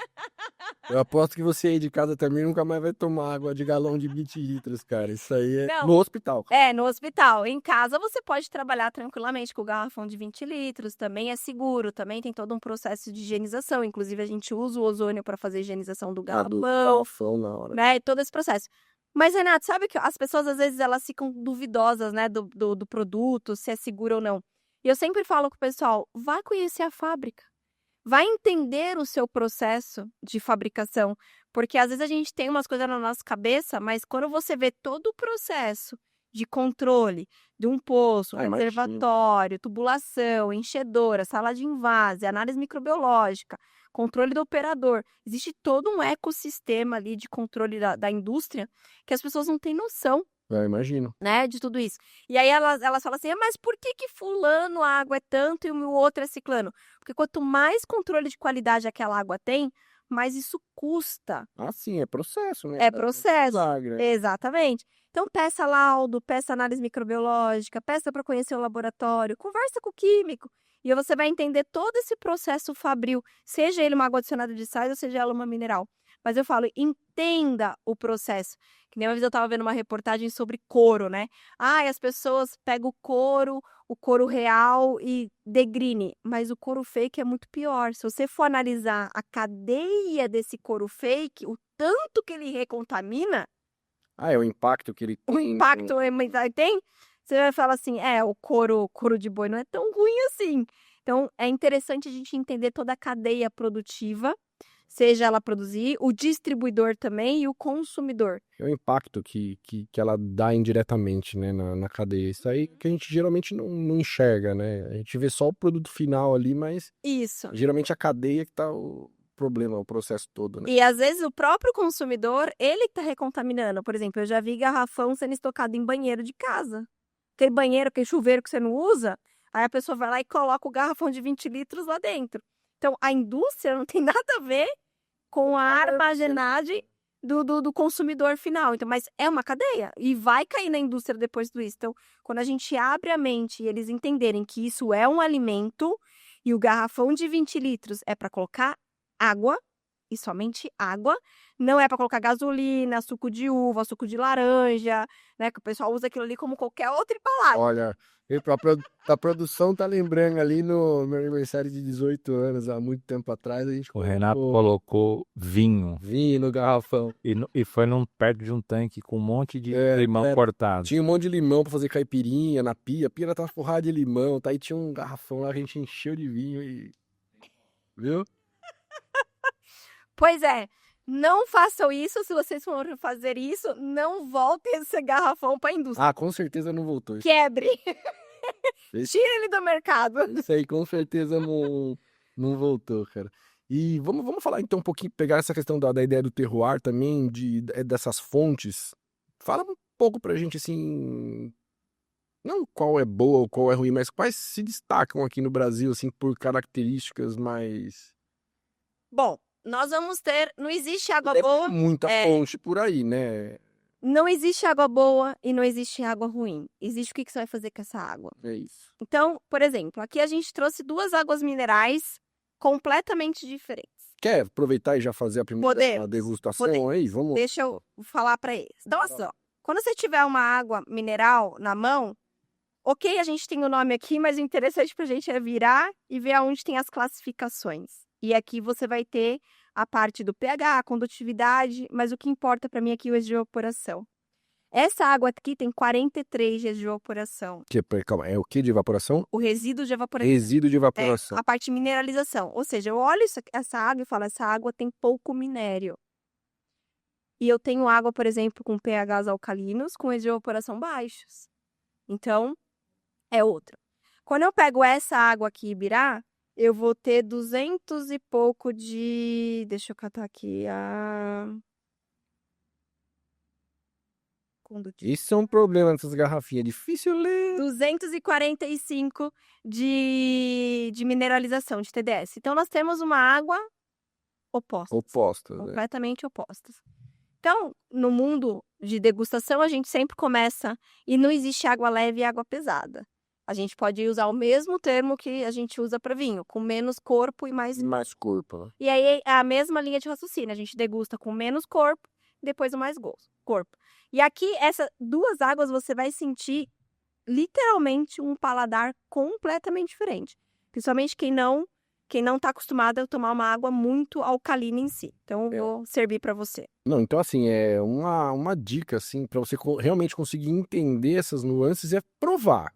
Eu aposto que você aí de casa também nunca mais vai tomar água de galão de 20 litros, cara. Isso aí é Não. no hospital. No hospital. Em casa você pode trabalhar tranquilamente com o garrafão de 20 litros, também é seguro, também tem todo um processo de higienização. Inclusive, a gente usa o ozônio para fazer a higienização do Do garrafão, garrafão na hora. né? Todo esse processo. Mas, Renato, sabe que as pessoas, às vezes, elas ficam duvidosas, né, do produto, se é seguro ou não. E eu sempre falo com o pessoal, vá conhecer a fábrica. Vai entender o seu processo de fabricação, porque às vezes a gente tem umas coisas na nossa cabeça, mas quando você vê todo o processo de controle de um poço, reservatório, tubulação, enchedora, sala de invase, análise microbiológica, controle do operador, existe todo um ecossistema ali de controle da indústria que as pessoas não têm noção. Imagino. Né, de tudo isso. E aí elas falam assim, mas por que fulano a água é tanto e o outro é ciclano? Porque quanto mais controle de qualidade aquela água tem, mais isso custa. Sim, é processo, né? É processo. Milagre. Exatamente. Então peça laudo, peça análise microbiológica, peça para conhecer o laboratório, conversa com o químico. E você vai entender todo esse processo fabril, seja ele uma água adicionada de sais ou seja ela uma mineral. Mas eu falo, entenda o processo. Que nem uma vez eu estava vendo uma reportagem sobre couro, né? Ah, e as pessoas pegam o couro real e degrine. Mas o couro fake é muito pior. Se você for analisar a cadeia desse couro fake, o tanto que ele recontamina, É o impacto que ele o tem. impacto ambiental tem, você vai falar assim, o couro de boi não é tão ruim assim. Então, é interessante a gente entender toda a cadeia produtiva, seja ela produzir, o distribuidor também e o consumidor. É o impacto que ela dá indiretamente, né, na cadeia. Isso aí que a gente geralmente não enxerga, né? A gente vê só o produto final ali, mas Isso. geralmente a cadeia que tá o problema, o processo todo, né? E às vezes o próprio consumidor, ele que tá recontaminando. Por exemplo, eu já vi garrafão sendo estocado em banheiro de casa. Aquele banheiro, aquele chuveiro que você não usa, aí a pessoa vai lá e coloca o garrafão de 20 litros lá dentro. Então, a indústria não tem nada a ver com a armazenagem do consumidor final. Então, mas é uma cadeia e vai cair na indústria depois do isso. Então, quando a gente abre a mente e eles entenderem que isso é um alimento e o garrafão de 20 litros é para colocar água e somente água, não é para colocar gasolina, suco de uva, suco de laranja, né? Que o pessoal usa aquilo ali como qualquer outra embalagem. Olha, a produção tá lembrando ali no meu aniversário de 18 anos, há muito tempo atrás, a gente O Renato colocou vinho vinho no garrafão. e foi perto de um tanque com um monte de limão era. cortado. Tinha um monte de limão pra fazer caipirinha na pia. A pia tava forrada de limão, tá? Aí tinha um garrafão lá que a gente encheu de vinho e... Viu? Pois é, não façam isso. Se vocês forem fazer isso, não voltem esse garrafão para a indústria. Ah, com certeza não voltou. Quebre. Esse- Tira ele do mercado. Isso aí com certeza não voltou, cara. E vamos falar então um pouquinho, pegar essa questão da ideia do terroir também, dessas fontes. Fala um pouco pra gente, assim, não qual é boa ou qual é ruim, mas quais se destacam aqui no Brasil, assim, por características mais... Bom, nós vamos ter. Não existe água Deve ter boa. muita fonte por aí, né? Não existe água boa e não existe água ruim. Existe o que você vai fazer com essa água. É isso. Então, por exemplo, aqui a gente trouxe duas águas minerais completamente diferentes. Quer aproveitar e já fazer a primeira Podemos. degustação aí? Vamos. Deixa eu falar para eles. Então, assim, ó, quando você tiver uma água mineral na mão, ok, a gente tem o nome aqui, mas o interessante pra gente é virar e ver aonde tem as classificações. E aqui você vai ter a parte do pH, a condutividade, mas o que importa para mim aqui é o evaporação. Essa água aqui tem 43 dias de evaporação. Calma, é o que de evaporação? O resíduo de evaporação. Resíduo de É evaporação. a parte de mineralização. Ou seja, eu olho essa água e falo, essa água tem pouco minério. E eu tenho água, por exemplo, com pHs alcalinos, com evaporação baixos. Então, é outra. Quando eu pego essa água aqui, Ibirá, eu vou ter 200 e pouco de... Deixa eu catar aqui a... Isso é um problema nessas garrafinhas. É difícil ler. 245 de mineralização, de TDS. Então, nós temos uma água oposta. Opostas. Né? Completamente opostas. Então, no mundo de degustação, a gente sempre começa... E não existe água leve e água pesada. A gente pode usar o mesmo termo que a gente usa para vinho, com menos corpo e mais... Mais corpo. Né? E aí, é a mesma linha de raciocínio. A gente degusta com menos corpo, depois o mais corpo. E aqui, essas duas águas, você vai sentir literalmente um paladar completamente diferente. Principalmente quem não está acostumado a tomar uma água muito alcalina em si. Então, eu vou servir para você. Não, então assim, é uma dica, assim, para você realmente conseguir entender essas nuances é provar.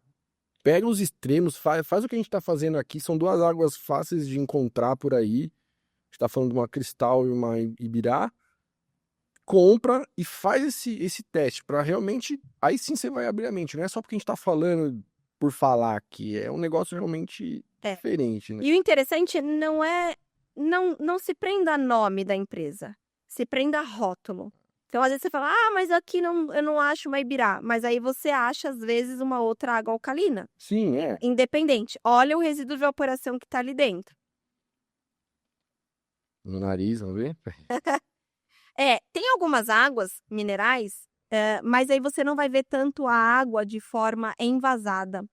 Pega os extremos, faz o que a gente tá fazendo aqui. São duas águas fáceis de encontrar por aí. A gente tá falando de uma Cristal e uma Ibirá. Compra e faz esse teste para realmente... Aí sim você vai abrir a mente. Não é só porque a gente tá falando por falar aqui. É um negócio realmente diferente, né? E o interessante não é... Não se prenda a nome da empresa. Se prenda a rótulo. Então, às vezes você fala, mas aqui eu não acho uma Ibirá. Mas aí você acha, às vezes, uma outra água alcalina. Sim, é. Independente. Olha o resíduo de evaporação que tá ali dentro. No nariz, vamos ver? Tem algumas águas minerais, mas aí você não vai ver tanto a água de forma envasada.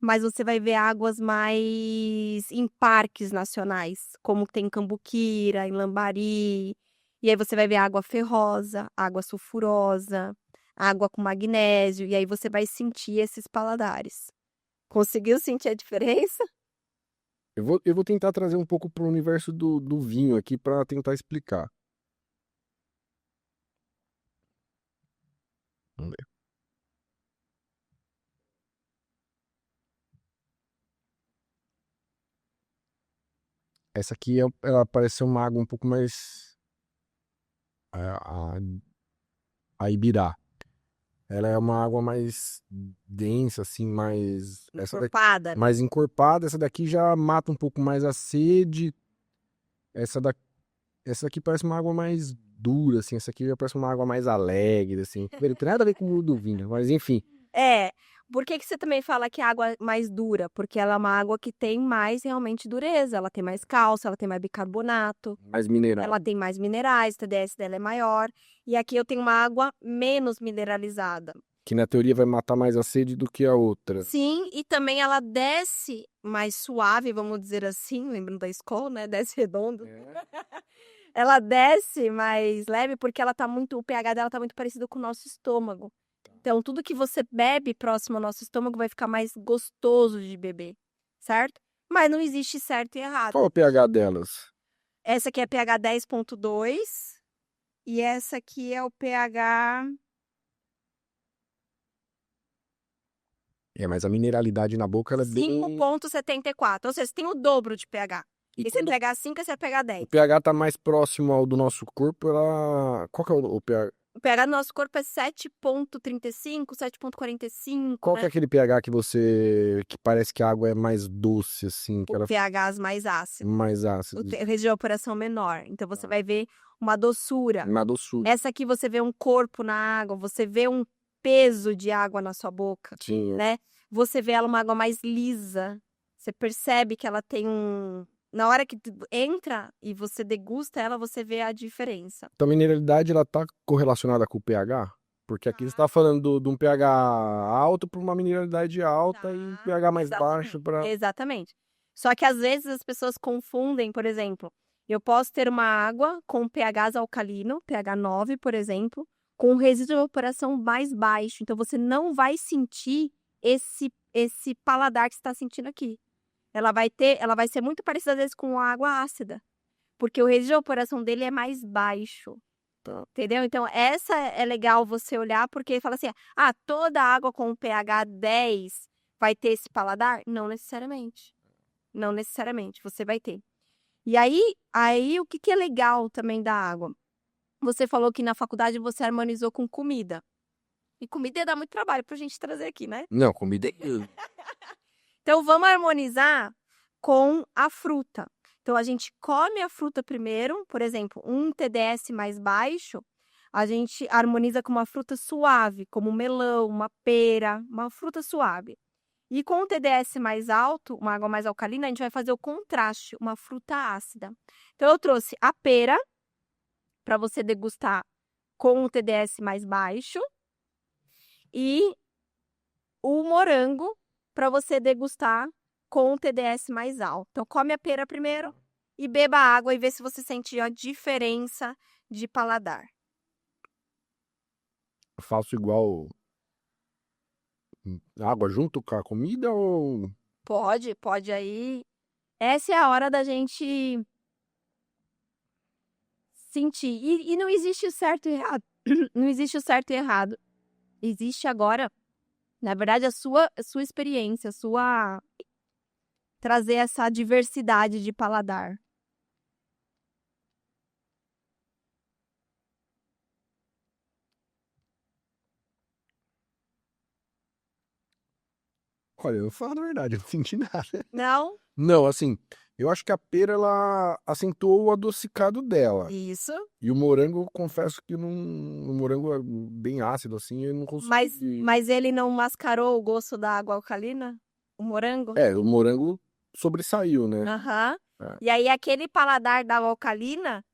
Mas você vai ver águas mais em parques nacionais, como tem em Cambuquira, em Lambari. E aí você vai ver água ferrosa, água sulfurosa, água com magnésio, e aí você vai sentir esses paladares. Conseguiu sentir a diferença? Eu vou tentar trazer um pouco pro universo do vinho aqui pra tentar explicar. Vamos ver. Essa aqui, ela parece ser uma água um pouco mais... A Ibirá. Ela é uma água mais densa, assim, mais... Encorpada, né? mais encorpada. Essa daqui já mata um pouco mais a sede. Essa daqui parece uma água mais dura, assim. Essa aqui já parece uma água mais alegre, assim. Não tem nada a ver com o do vinho, mas enfim. Por que você também fala que a água é mais dura? Porque ela é uma água que tem mais realmente dureza, ela tem mais cálcio, ela tem mais bicarbonato, Mais mineral. ela tem mais minerais, o TDS dela é maior. E aqui eu tenho uma água menos mineralizada. Que na teoria vai matar mais a sede do que a outra. Sim, e também ela desce mais suave, vamos dizer assim, lembrando da escola, né? Desce redondo. Ela desce mais leve porque o pH dela tá muito parecido com o nosso estômago. Então, tudo que você bebe próximo ao nosso estômago vai ficar mais gostoso de beber, certo? Mas não existe certo e errado. Qual é o pH delas? Essa aqui é pH 10.2 e essa aqui é o pH... Mas a mineralidade na boca, ela é bem... 5.74, ou seja, você tem o dobro de pH. E Esse é quando pH 5, esse é pH 10. o pH tá mais próximo ao do nosso corpo, ela... Qual que é o pH? O pH do nosso corpo é 7.35, 7.45, Qual que é né? aquele pH que parece que a água é mais doce, assim, que ela pHs mais ácidos. mais ácida? O região de evaporação menor. Então, você vai ver uma doçura. Uma doçura. Essa aqui você vê um corpo na água, você vê um peso de água na sua boca, Sim. né? Você vê ela uma água mais lisa. Você percebe que ela tem um... Na hora que entra e você degusta ela, você vê a diferença. Então a mineralidade, ela tá correlacionada com o pH? Porque aqui você tá falando de um pH alto para uma mineralidade alta e um pH mais baixo para... Exatamente. Só que às vezes as pessoas confundem, por exemplo, eu posso ter uma água com pHs alcalino, pH 9, por exemplo, com um resíduo de evaporação mais baixo. Então você não vai sentir esse paladar que você está sentindo aqui. Ela vai ser muito parecida às vezes com a água ácida, porque o resíduo de evaporação dele é mais baixo. Tá. Entendeu? Então, essa é legal você olhar, porque fala assim, toda água com pH 10 vai ter esse paladar? Não necessariamente. Não necessariamente, você vai ter. E aí o que é legal também da água? Você falou que na faculdade você harmonizou com comida. E comida ia dar muito trabalho pra gente trazer aqui, né? Não, comida é... Então, vamos harmonizar com a fruta. Então, a gente come a fruta primeiro, por exemplo, um TDS mais baixo, a gente harmoniza com uma fruta suave, como um melão, uma pera, uma fruta suave. E com o TDS mais alto, uma água mais alcalina, a gente vai fazer o contraste, uma fruta ácida. Então, eu trouxe a pera, para você degustar com o TDS mais baixo, e o morango, para você degustar com o TDS mais alto. Então, come a pera primeiro e beba água e vê se você sente a diferença de paladar. Eu faço igual água junto com a comida ou... Pode aí. Essa é a hora da gente sentir. E não existe o certo e errado. Não existe o certo e errado. Existe agora, na verdade, a sua experiência, trazer essa diversidade de paladar. Olha, eu vou falar a verdade, eu não senti nada. Não? Não, assim, eu acho que a pera, ela acentuou o adocicado dela. Isso. E o morango, eu confesso que não... O morango é bem ácido, assim, eu não consegui... Mas ele não mascarou o gosto da água alcalina? O morango? O morango sobressaiu, né? Aham. É. E aí, aquele paladar da água alcalina,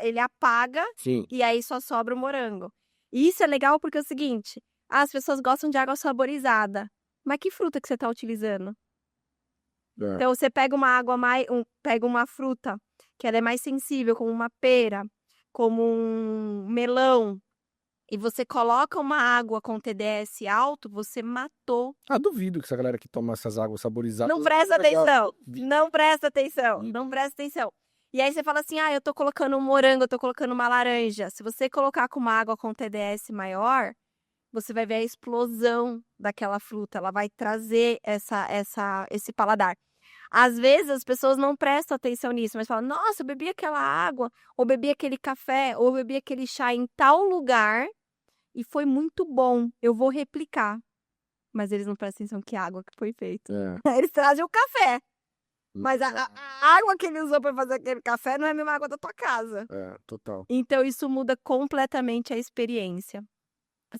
ele apaga Sim. e aí só sobra o morango. E isso é legal porque é o seguinte, as pessoas gostam de água saborizada. Mas que fruta que você está utilizando? É. Então, você pega uma água pega uma fruta que ela é mais sensível, como uma pera, como um melão, e você coloca uma água com TDS alto, você matou. Duvido que essa galera que toma essas águas saborizadas... Não presta atenção. Não presta atenção. Ih. Não presta atenção. E aí você fala assim, eu tô colocando um morango, eu tô colocando uma laranja. Se você colocar com uma água com TDS maior, você vai ver a explosão daquela fruta. Ela vai trazer esse paladar. Às vezes as pessoas não prestam atenção nisso, mas falam, nossa, eu bebi aquela água, ou bebi aquele café, ou bebi aquele chá em tal lugar e foi muito bom. Eu vou replicar. Mas eles não prestam atenção que água que foi feita. Eles trazem o café. Mas a água que ele usou para fazer aquele café não é a mesma água da tua casa. Total. Então isso muda completamente a experiência.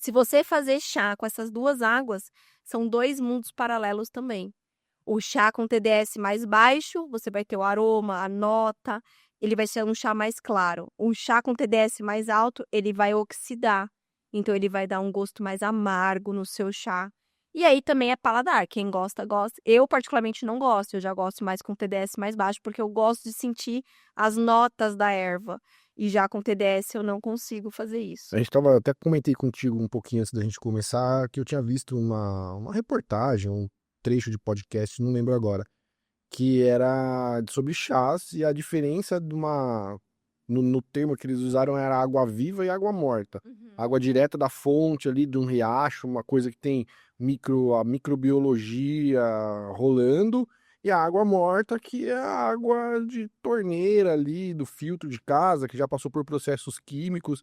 Se você fazer chá com essas duas águas, são 2 mundos paralelos também. O chá com TDS mais baixo, você vai ter o aroma, a nota, ele vai ser um chá mais claro. O chá com TDS mais alto, ele vai oxidar. Então ele vai dar um gosto mais amargo no seu chá. E aí também é paladar, quem gosta, gosta. Eu particularmente não gosto, eu já gosto mais com TDS mais baixo, porque eu gosto de sentir as notas da erva. E já com TDS eu não consigo fazer isso. Até comentei contigo um pouquinho antes da gente começar, que eu tinha visto uma reportagem, um trecho de podcast, não lembro agora, que era sobre chás e a diferença de no termo que eles usaram era água viva e água morta. Água direta da fonte ali, de um riacho, uma coisa que tem a microbiologia rolando, e a água morta, que é a água de torneira ali, do filtro de casa, que já passou por processos químicos.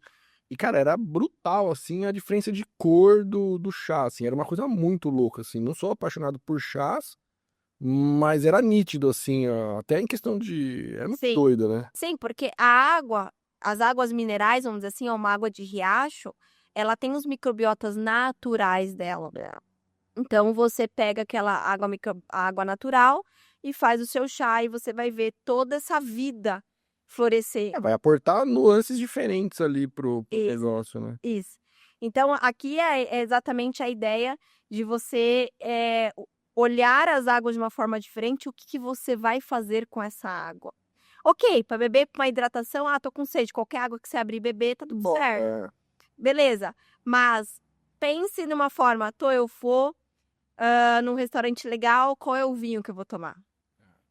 E, cara, era brutal, assim, a diferença de cor do chá, assim, era uma coisa muito louca, assim. Não sou apaixonado por chás, mas era nítido, assim, até em questão de... É muito doido, né? Sim, porque a água, as águas minerais, vamos dizer assim, uma água de riacho, ela tem os microbiotas naturais dela. Então, você pega aquela água natural e faz o seu chá e você vai ver toda essa vida florescer. Vai aportar nuances diferentes ali pro negócio, né? Isso. Então, aqui é exatamente a ideia de você olhar as águas de uma forma diferente, o que você vai fazer com essa água. Ok, para beber, para uma hidratação, tô com sede, qualquer água que você abrir e beber, tá tudo certo. Beleza, mas pense numa forma, eu for num restaurante legal, qual é o vinho que eu vou tomar?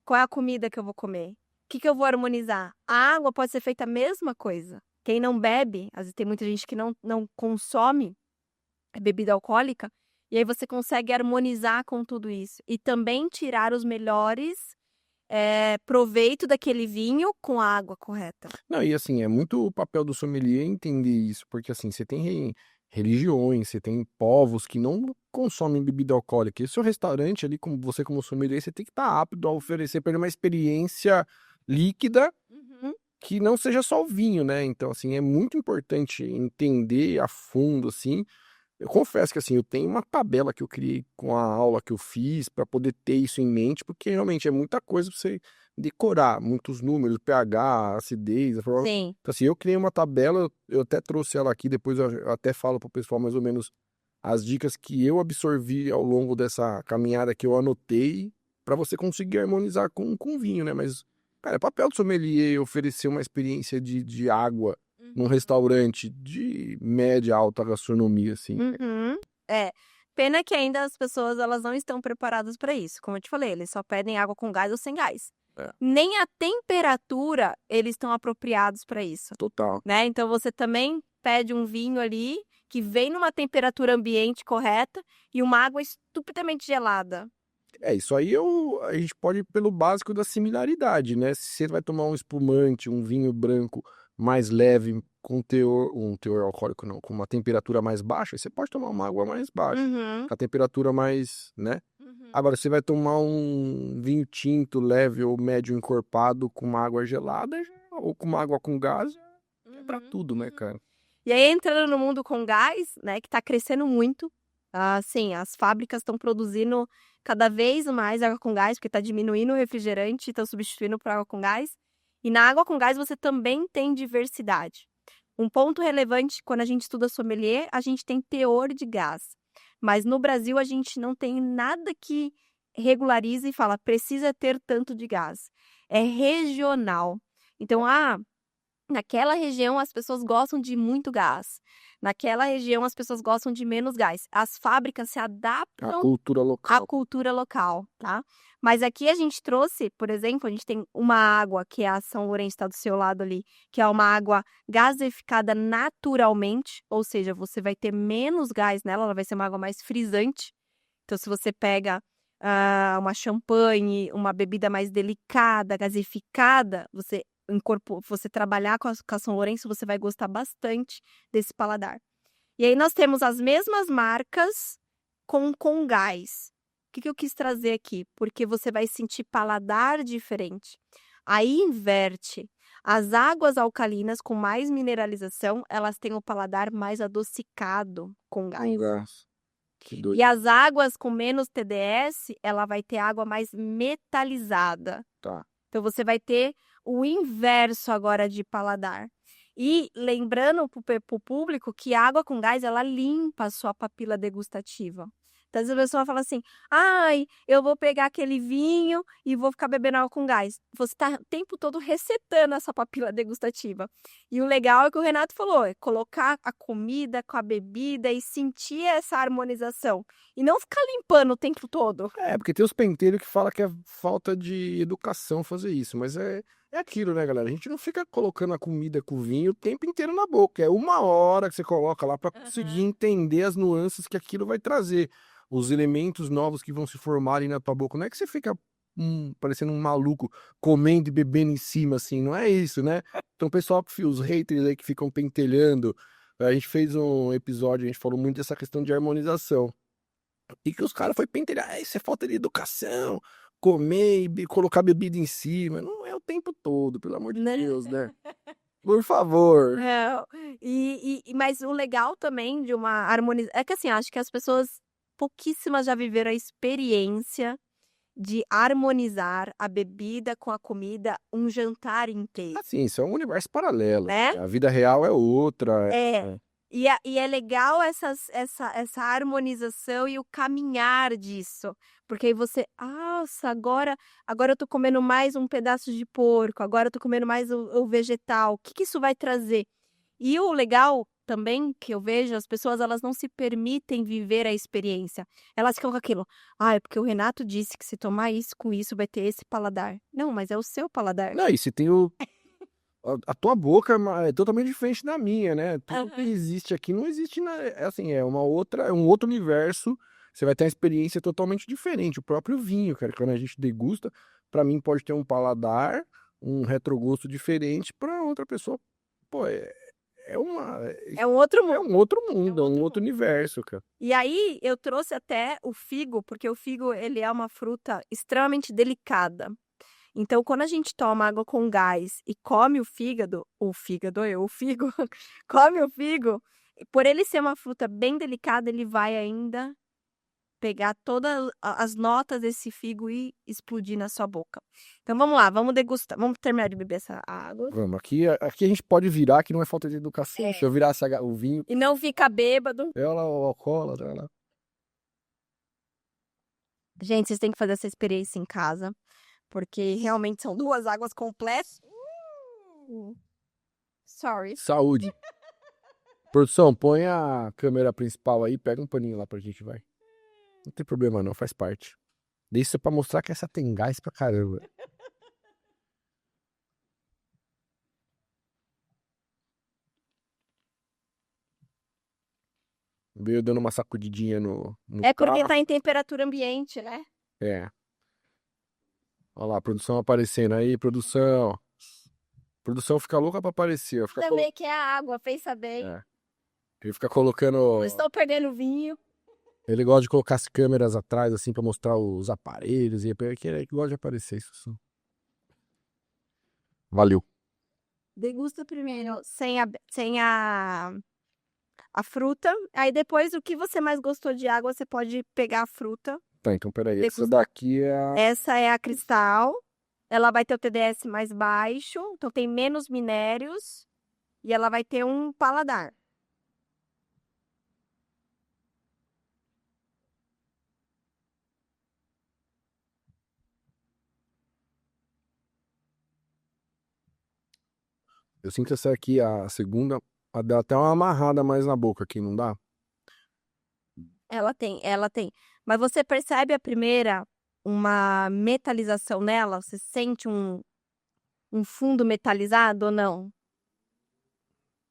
Qual é a comida que eu vou comer? O que eu vou harmonizar? A água pode ser feita a mesma coisa. Quem não bebe, às vezes tem muita gente que não consome bebida alcoólica, e aí você consegue harmonizar com tudo isso. E também tirar os melhores proveito daquele vinho com a água correta. Não, e assim, é muito o papel do sommelier entender isso, porque assim, você tem religiões, você tem povos que não consomem bebida alcoólica. E o seu restaurante ali, como você como sommelier, você tem que estar apto a oferecer para ele uma experiência líquida que não seja só o vinho, né? Então, assim, é muito importante entender a fundo, assim. Eu confesso que, assim, eu tenho uma tabela que eu criei com a aula que eu fiz para poder ter isso em mente, porque realmente é muita coisa para você decorar, muitos números, pH, acidez. Sim. Então, assim, eu criei uma tabela, eu até trouxe ela aqui, depois eu até falo pro pessoal mais ou menos as dicas que eu absorvi ao longo dessa caminhada que eu anotei para você conseguir harmonizar com vinho, né? Mas, cara, é papel do sommelier oferecer uma experiência de água num restaurante de média, alta gastronomia, assim. Pena que ainda as pessoas elas não estão preparadas para isso. Como eu te falei, eles só pedem água com gás ou sem gás. Nem a temperatura eles estão apropriados para isso. Total. Né? Então você também pede um vinho ali que vem numa temperatura ambiente correta e uma água estupidamente gelada. Isso aí a gente pode ir pelo básico da similaridade, né? Se você vai tomar um espumante, um vinho branco mais leve, com um teor alcoólico não, com uma temperatura mais baixa, você pode tomar uma água mais baixa, com a temperatura mais, né? Agora, você vai tomar um vinho tinto leve ou médio encorpado com uma água gelada, ou com uma água com gás, é pra tudo, né, cara? E aí, entrando no mundo com gás, né, que tá crescendo muito, assim, as fábricas estão produzindo cada vez mais água com gás, porque tá diminuindo o refrigerante e estão substituindo por água com gás. E na água com gás você também tem diversidade. Um ponto relevante, quando a gente estuda sommelier, a gente tem teor de gás. Mas no Brasil a gente não tem nada que regularize e fala, precisa ter tanto de gás. É regional. Então, Naquela região as pessoas gostam de muito gás. Naquela região as pessoas gostam de menos gás. As fábricas se A adaptam cultura à local. cultura local, tá? Mas aqui a gente trouxe, por exemplo, a gente tem uma água que é a São Lourenço, está do seu lado ali, que é uma água gaseificada naturalmente, ou seja, você vai ter menos gás nela, ela vai ser uma água mais frisante. Então, se você pega uma champanhe, uma bebida mais delicada, gaseificada, você trabalhar com a São Lourenço, você vai gostar bastante desse paladar. E aí nós temos as mesmas marcas com gás. O que eu quis trazer aqui? Porque você vai sentir paladar diferente. Aí inverte. As águas alcalinas com mais mineralização, elas têm o paladar mais adocicado com gás. Com gás. Que doido. E as águas com menos TDS, ela vai ter água mais metalizada. Tá. Então você vai ter o inverso agora de paladar. E lembrando para o público que a água com gás, ela limpa a sua papila degustativa. Então, às vezes a pessoa fala assim, ai, eu vou pegar aquele vinho e vou ficar bebendo água com gás. Você está o tempo todo resetando essa papila degustativa. E o legal é que o Renato falou, é colocar a comida com a bebida e sentir essa harmonização. E não ficar limpando o tempo todo. É, porque tem os penteiros que falam que é falta de educação fazer isso, mas é aquilo, né, galera? A gente não fica colocando a comida com o vinho o tempo inteiro na boca. É uma hora que você coloca lá para conseguir entender as nuances que aquilo vai trazer. Os elementos novos que vão se formarem na tua boca. Não é que você fica parecendo um maluco comendo e bebendo em cima, assim. Não é isso, né? Então, o pessoal, os haters aí que ficam pentelhando. A gente fez um episódio, a gente falou muito dessa questão de harmonização. E que os caras foi pentelhar, isso é falta de educação, comer e colocar bebida em cima. Não é o tempo todo, pelo amor de Deus, né? Por favor. Não. Mas o legal também de uma harmonização... É que assim, acho que as pessoas, pouquíssimas já viveram a experiência de harmonizar a bebida com a comida um jantar inteiro, Assim, isso é um universo paralelo. né? A vida real é outra. É. E é legal essa harmonização e o caminhar disso. Porque aí você, nossa, agora eu tô comendo mais um pedaço de porco, agora eu tô comendo mais o vegetal. O que que isso vai trazer? E o legal também que eu vejo, as pessoas elas não se permitem viver a experiência. Elas ficam com aquilo, é porque o Renato disse que se tomar isso com isso vai ter esse paladar. Não, mas é o seu paladar. Não, e se tem a tua boca é totalmente diferente da minha, né? Tudo que existe aqui não existe é assim, é um outro universo. Você vai ter uma experiência totalmente diferente. O próprio vinho, cara, quando a gente degusta, pra mim pode ter um paladar, um retrogosto diferente, pra outra pessoa, pô, é uma É um outro é mundo. um outro mundo, é um outro universo, cara. E aí eu trouxe até o figo, porque o figo ele é uma fruta extremamente delicada. Então, quando a gente toma água com gás e come o figo, come o figo, por ele ser uma fruta bem delicada, ele vai ainda pegar todas as notas desse figo e explodir na sua boca. Então, vamos lá, vamos degustar, vamos terminar de beber essa água. Vamos, aqui a gente pode virar, que não é falta de educação. Se eu virasse o vinho, E não fica bêbado. ela, o alcoólatra, ela... Gente, vocês têm que fazer essa experiência em casa, porque realmente são duas águas completas. Sorry. Saúde. Produção, põe a câmera principal aí, pega um paninho lá pra gente, vai. Não tem problema não, faz parte. Isso é pra mostrar que essa tem gás pra caramba. Veio dando uma sacudidinha no É porque carro. tá em temperatura ambiente, né? É. Olha lá, a produção aparecendo aí, produção. Produção fica louca pra aparecer. Ó, Também que é a água, pensa bem. É. Ele fica colocando... Não estou perdendo vinho. Ele gosta de colocar as câmeras atrás, assim, pra mostrar os aparelhos. E ele gosta de aparecer, isso. Valeu. Degusta primeiro sem a fruta. Aí depois, o que você mais gostou de água, você pode pegar a fruta. Tá, então peraí. Degusta. Essa daqui é a... Essa é a cristal. Ela vai ter o TDS mais baixo, então tem menos minérios. E ela vai ter um paladar. Eu sinto essa aqui, a segunda, dá até uma amarrada mais na boca aqui, não dá? Ela tem, ela tem. Mas você percebe a primeira, uma metalização nela? Você sente um fundo metalizado ou não?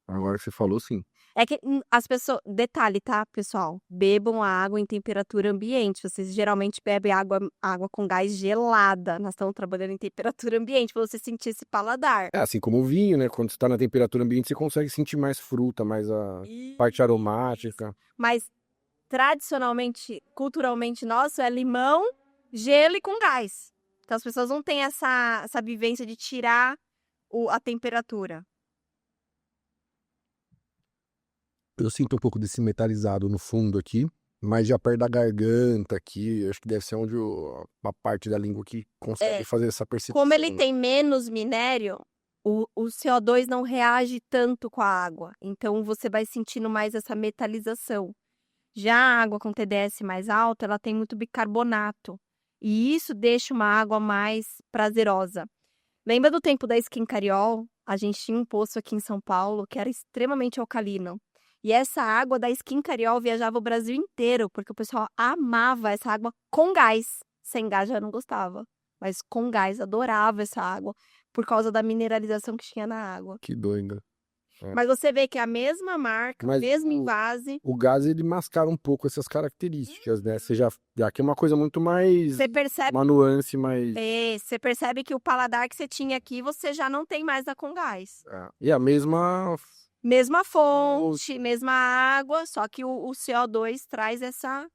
Agora que você falou, sim. É que as pessoas. Detalhe, tá, pessoal? Bebam a água em temperatura ambiente. Vocês geralmente bebem água com gás gelada. Nós estamos trabalhando em temperatura ambiente para você sentir esse paladar. É assim como o vinho, né? Quando você tá na temperatura ambiente, você consegue sentir mais fruta, mais a parte aromática. Mas tradicionalmente, culturalmente nosso, é limão, gelo e com gás. Então as pessoas não têm essa vivência de tirar a temperatura. Eu sinto um pouco desse metalizado no fundo aqui, mas já perto da garganta aqui, acho que deve ser onde a parte da língua que consegue fazer essa percepção. Como ele tem menos minério, o CO2 não reage tanto com a água. Então você vai sentindo mais essa metalização. Já a água com TDS mais alto, ela tem muito bicarbonato. E isso deixa uma água mais prazerosa. Lembra do tempo da Skin Cariol? A gente tinha um poço aqui em São Paulo que era extremamente alcalino. E essa água da Skin Cariol viajava o Brasil inteiro, porque o pessoal amava essa água com gás. Sem gás já não gostava, mas com gás adorava essa água, por causa da mineralização que tinha na água. Que doido. É. Mas você vê que é a mesma marca, Mas mesmo invase. O gás, ele mascara um pouco essas características, né? Você já aqui é uma coisa muito mais, Você percebe, uma nuance mais... você percebe que o paladar que você tinha aqui, você já não tem mais da com gás. E a mesma... Mesma fonte, mesma água, só que o CO2 traz essa...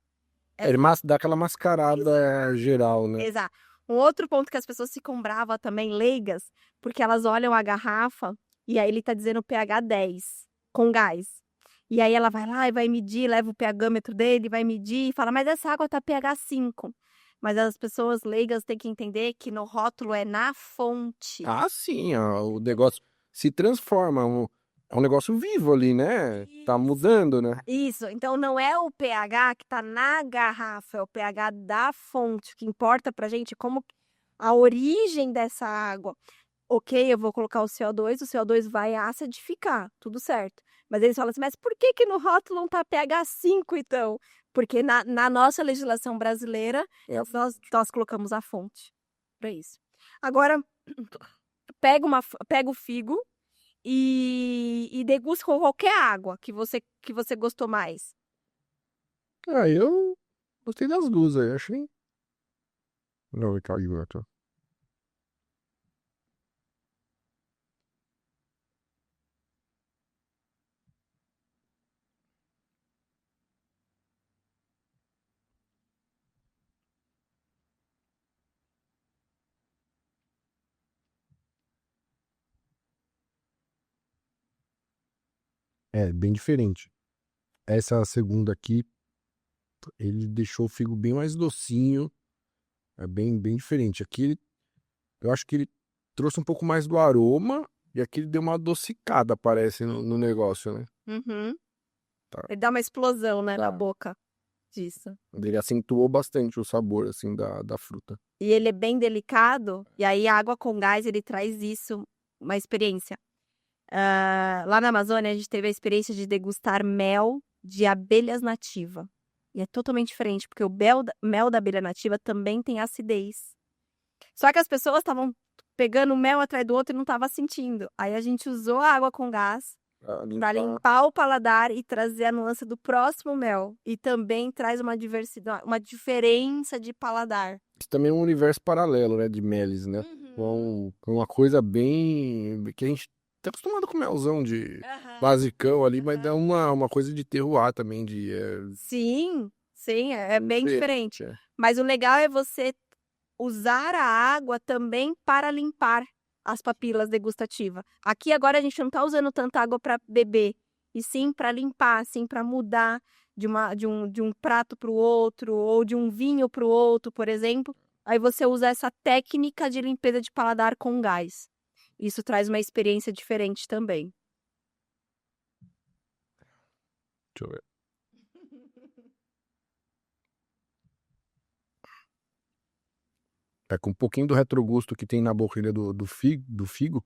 Ele dá aquela mascarada geral, né? Exato. Um outro ponto que as pessoas ficam bravas também, leigas, porque elas olham a garrafa e aí ele tá dizendo pH 10, com gás. E aí ela vai lá e vai medir, leva o pHmetro dele, vai medir e fala, mas essa água tá pH 5. Mas as pessoas leigas têm que entender que no rótulo é na fonte. Ah, sim, o negócio se transforma, é um negócio vivo ali, né? Tá mudando, né? Isso, então não é o pH que tá na garrafa, é o pH da fonte. O que importa pra gente é como a origem dessa água. Ok, eu vou colocar o CO2 vai acidificar, tudo certo. Mas eles falam assim, mas por que no rótulo não tá pH 5 então? Porque na nossa legislação brasileira, nós colocamos a fonte para isso. Agora, pega o figo e degusta com qualquer água que você gostou mais. Eu gostei das duas aí, achei. Não, caiu, tá. É, bem diferente. Essa segunda aqui, ele deixou o figo bem mais docinho. É bem diferente. Aqui, eu acho que ele trouxe um pouco mais do aroma e aqui ele deu uma adocicada, parece, no negócio, né? Uhum. Tá. Ele dá uma explosão, né, na boca disso. Ele acentuou bastante o sabor, assim, da fruta. E ele é bem delicado, e aí a água com gás, ele traz isso, uma experiência. Lá na Amazônia, a gente teve a experiência de degustar mel de abelhas nativa. E é totalmente diferente, porque o mel da abelha nativa também tem acidez. Só que as pessoas estavam pegando um mel atrás do outro e não estavam sentindo. Aí a gente usou a água com gás para limpar o paladar e trazer a nuance do próximo mel. E também traz uma diversidade, uma diferença de paladar. Isso também é um universo paralelo, né, de meles, né? Com uma coisa bem... que a gente tá acostumado com melzão de basicão ali, mas é uma coisa de terroir também, Sim, é bem diferente. É. Mas o legal é você usar a água também para limpar as papilas degustativas. Aqui agora a gente não está usando tanta água para beber, e sim para limpar, sim para mudar de um prato para o outro, ou de um vinho para o outro, por exemplo. Aí você usa essa técnica de limpeza de paladar com gás. Isso traz uma experiência diferente também. Deixa eu ver. É com um pouquinho do retrogusto que tem na boquinha do figo,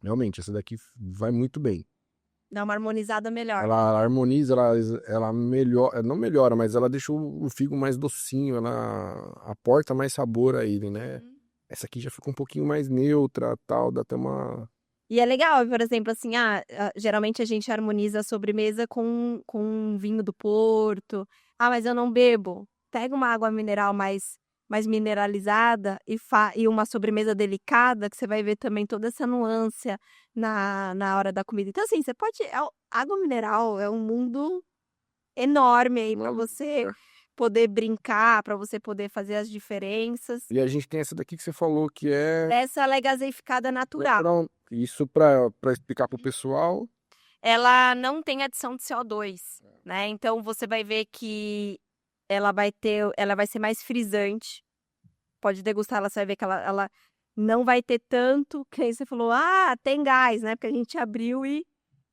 Realmente, essa daqui vai muito bem. Dá uma harmonizada melhor. Ela harmoniza, ela melhora, não melhora, mas ela deixa o figo mais docinho, ela aporta mais sabor a ele, né? Essa aqui já fica um pouquinho mais neutra, tal, dá até uma... E é legal, por exemplo, assim, geralmente a gente harmoniza a sobremesa com um vinho do Porto. Ah, mas eu não bebo. Pega uma água mineral mais mineralizada e uma sobremesa delicada, que você vai ver também toda essa nuance na hora da comida. Então, assim, você pode... Água mineral é um mundo enorme aí para você poder brincar, para você poder fazer as diferenças. E a gente tem essa daqui que você falou que é... Essa ela é gaseificada natural. Isso para explicar pro pessoal. Ela não tem adição de CO2, né? Então você vai ver que ela vai ser mais frisante. Pode degustar, você vai ver que ela não vai ter tanto, que aí você falou, tem gás, né? Porque a gente abriu e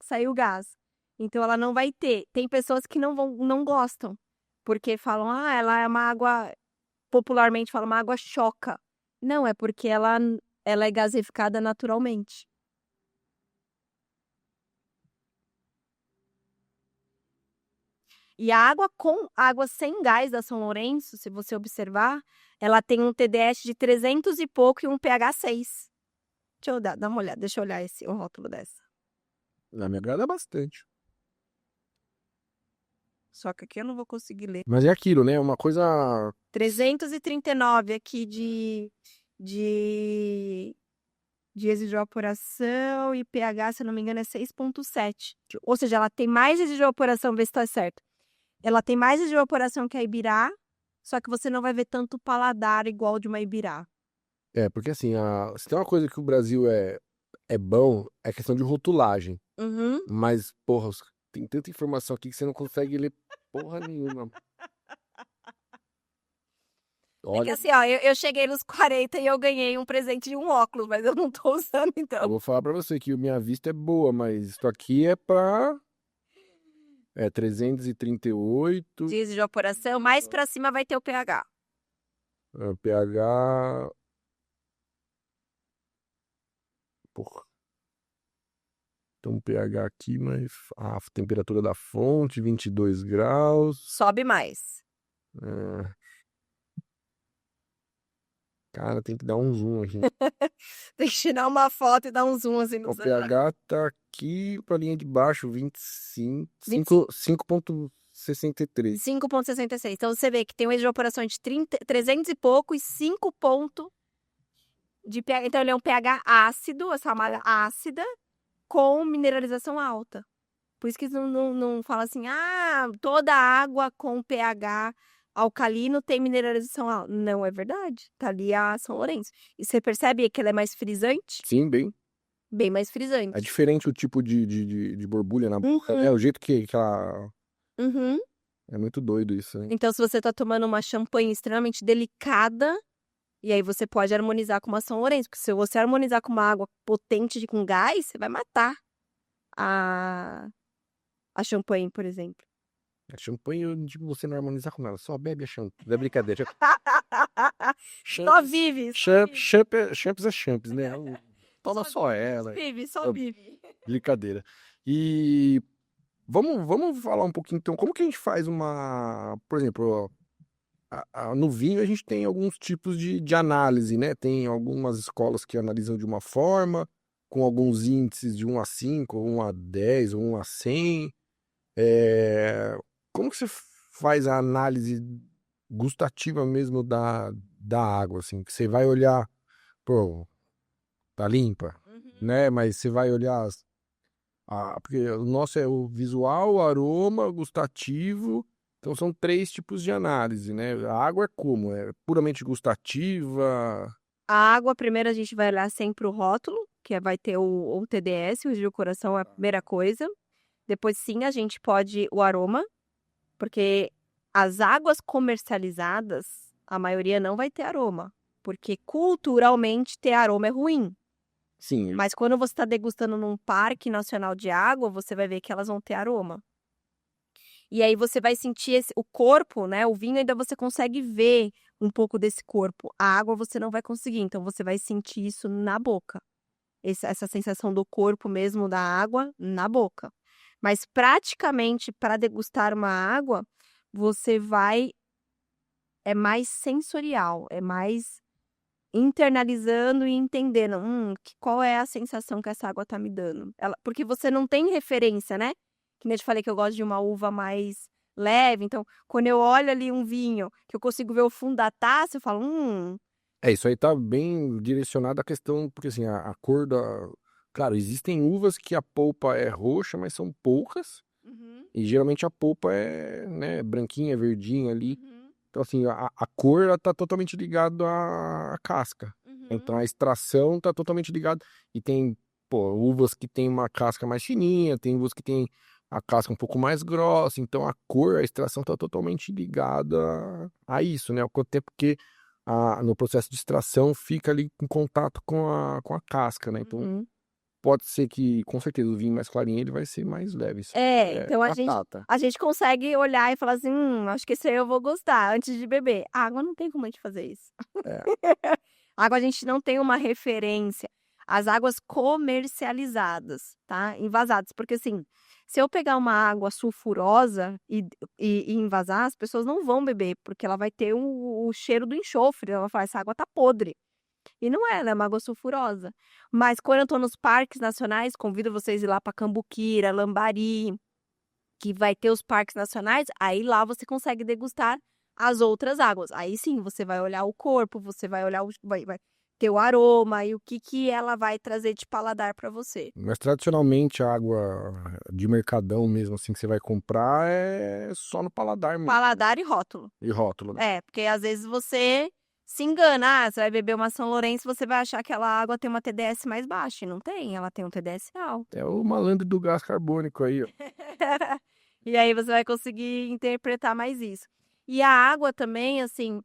saiu gás. Então ela não vai ter. Tem pessoas que não gostam, porque falam, ela é uma água, popularmente fala, uma água choca. Não, é porque ela é gaseificada naturalmente. E a água sem gás da São Lourenço, se você observar, ela tem um TDS de 300 e pouco e um pH 6. Deixa eu dar uma olhada, deixa eu olhar o rótulo dessa. Me agrada bastante. Só que aqui eu não vou conseguir ler. Mas é aquilo, né? Uma coisa... 339 aqui de evaporação e pH, se eu não me engano, é 6,7. Ou seja, ela tem mais evaporação, vê se tá certo. Ela tem mais evaporação que a Ibirá, só que você não vai ver tanto paladar igual de uma Ibirá. Porque assim, se tem uma coisa que o Brasil é bom, é questão de rotulagem. Mas, porra, tem tanta informação aqui que você não consegue ler porra nenhuma. É que assim, eu cheguei nos 40 e eu ganhei um presente de um óculos, mas eu não tô usando, então. Eu vou falar pra você que minha vista é boa, mas isso aqui é pra... 338. Dias de evaporação, mais pra cima vai ter o pH. pH... Porra. Então, pH aqui, mas... A temperatura da fonte, 22 graus. Sobe mais. Cara, tem que dar um zoom aqui. Tem que tirar uma foto e dar um zoom assim O pH tá aqui pra linha de baixo, 5,63. 5,66. Então você vê que tem uma evaporação de 300 e pouco e 5 pontos de pH. Então ele é um pH ácido, essa malha ácida, com mineralização alta. Por isso que não fala assim, toda água com pH alcalino tem mineralização alta. Não é verdade. Tá ali a São Lourenço. E você percebe que ela é mais frisante? Sim, bem. Bem mais frisante. É diferente o tipo de borbulha na boca. É o jeito que ela... É muito doido isso, hein? Então, se você tá tomando uma champanhe extremamente delicada, e aí você pode harmonizar com uma São Lourenço. Porque se você harmonizar com uma água potente com gás, você vai matar a champanhe, por exemplo. A champanhe, eu digo você não harmonizar com ela, só bebe a champanhe. É brincadeira. Só vive. Champs é champs, né? Toma só ela. Só vive. Brincadeira. E vamos falar um pouquinho, então, como que a gente faz uma... Por exemplo, no vinho a gente tem alguns tipos de análise, né? Tem algumas escolas que analisam de uma forma, com alguns índices de 1 a 5, 1 a 10, 1 a 100. Como que você faz a análise gustativa mesmo da água, assim? Que você vai olhar, pô, tá limpa, né? Mas você vai olhar... porque o nosso é o visual, o aroma, o gustativo. Então são 3 tipos de análise, né? A água é como? É puramente gustativa? A água, primeiro a gente vai olhar sempre o rótulo, que vai ter o TDS, o de coração é a primeira coisa. Depois sim, a gente pode o aroma, porque as águas comercializadas, a maioria não vai ter aroma, porque culturalmente ter aroma é ruim. Sim. Mas quando você está degustando num parque nacional de água, você vai ver que elas vão ter aroma. E aí você vai sentir o corpo, né? O vinho ainda você consegue ver um pouco desse corpo. A água você não vai conseguir, então você vai sentir isso na boca. essa sensação do corpo mesmo da água na boca. Mas praticamente para degustar uma água, você é mais sensorial, é mais internalizando e entendendo, qual é a sensação que essa água tá me dando. Porque você não tem referência, né? Que nem eu te falei que eu gosto de uma uva mais leve, então quando eu olho ali um vinho, que eu consigo ver o fundo da taça, eu falo, Isso aí tá bem direcionado à questão, porque assim, a cor da... Claro, existem uvas que a polpa é roxa, mas são poucas, e geralmente a polpa é, né, branquinha, verdinha ali. Então, assim, a cor ela tá totalmente ligada à casca. Então, a extração tá totalmente ligada. E tem, pô, uvas que tem uma casca mais fininha, tem uvas que tem a casca um pouco mais grossa. Então, a cor, a extração tá totalmente ligada a isso, né? Ao tempo que no processo de extração fica ali em contato com a casca, né? Então, pode ser que, com certeza, o vinho mais clarinho ele vai ser mais leve. então Batata. a gente consegue olhar e falar assim, acho que esse aí eu vou gostar antes de beber. A água não tem como a gente fazer isso. A água a gente não tem uma referência. As águas comercializadas, tá? Envasadas. Porque assim, se eu pegar uma água sulfurosa e envasar, as pessoas não vão beber, porque ela vai ter o cheiro do enxofre. Ela vai falar, essa água tá podre. E não é, ela é uma água sulfurosa. Mas quando eu tô nos parques nacionais, convido vocês a ir lá para Cambuquira, Lambari, que vai ter os parques nacionais, aí lá você consegue degustar as outras águas. Aí sim, você vai olhar o corpo, você vai olhar vai ter o aroma e o que ela vai trazer de paladar para você. Mas tradicionalmente a água de mercadão mesmo, assim, que você vai comprar é só no paladar mesmo. Paladar e rótulo. E rótulo, né? Porque às vezes você se engana. Você vai beber uma São Lourenço, você vai achar que aquela água tem uma TDS mais baixa. E não tem, ela tem um TDS alto. É o malandro do gás carbônico aí, ó. E aí você vai conseguir interpretar mais isso. E a água também, assim,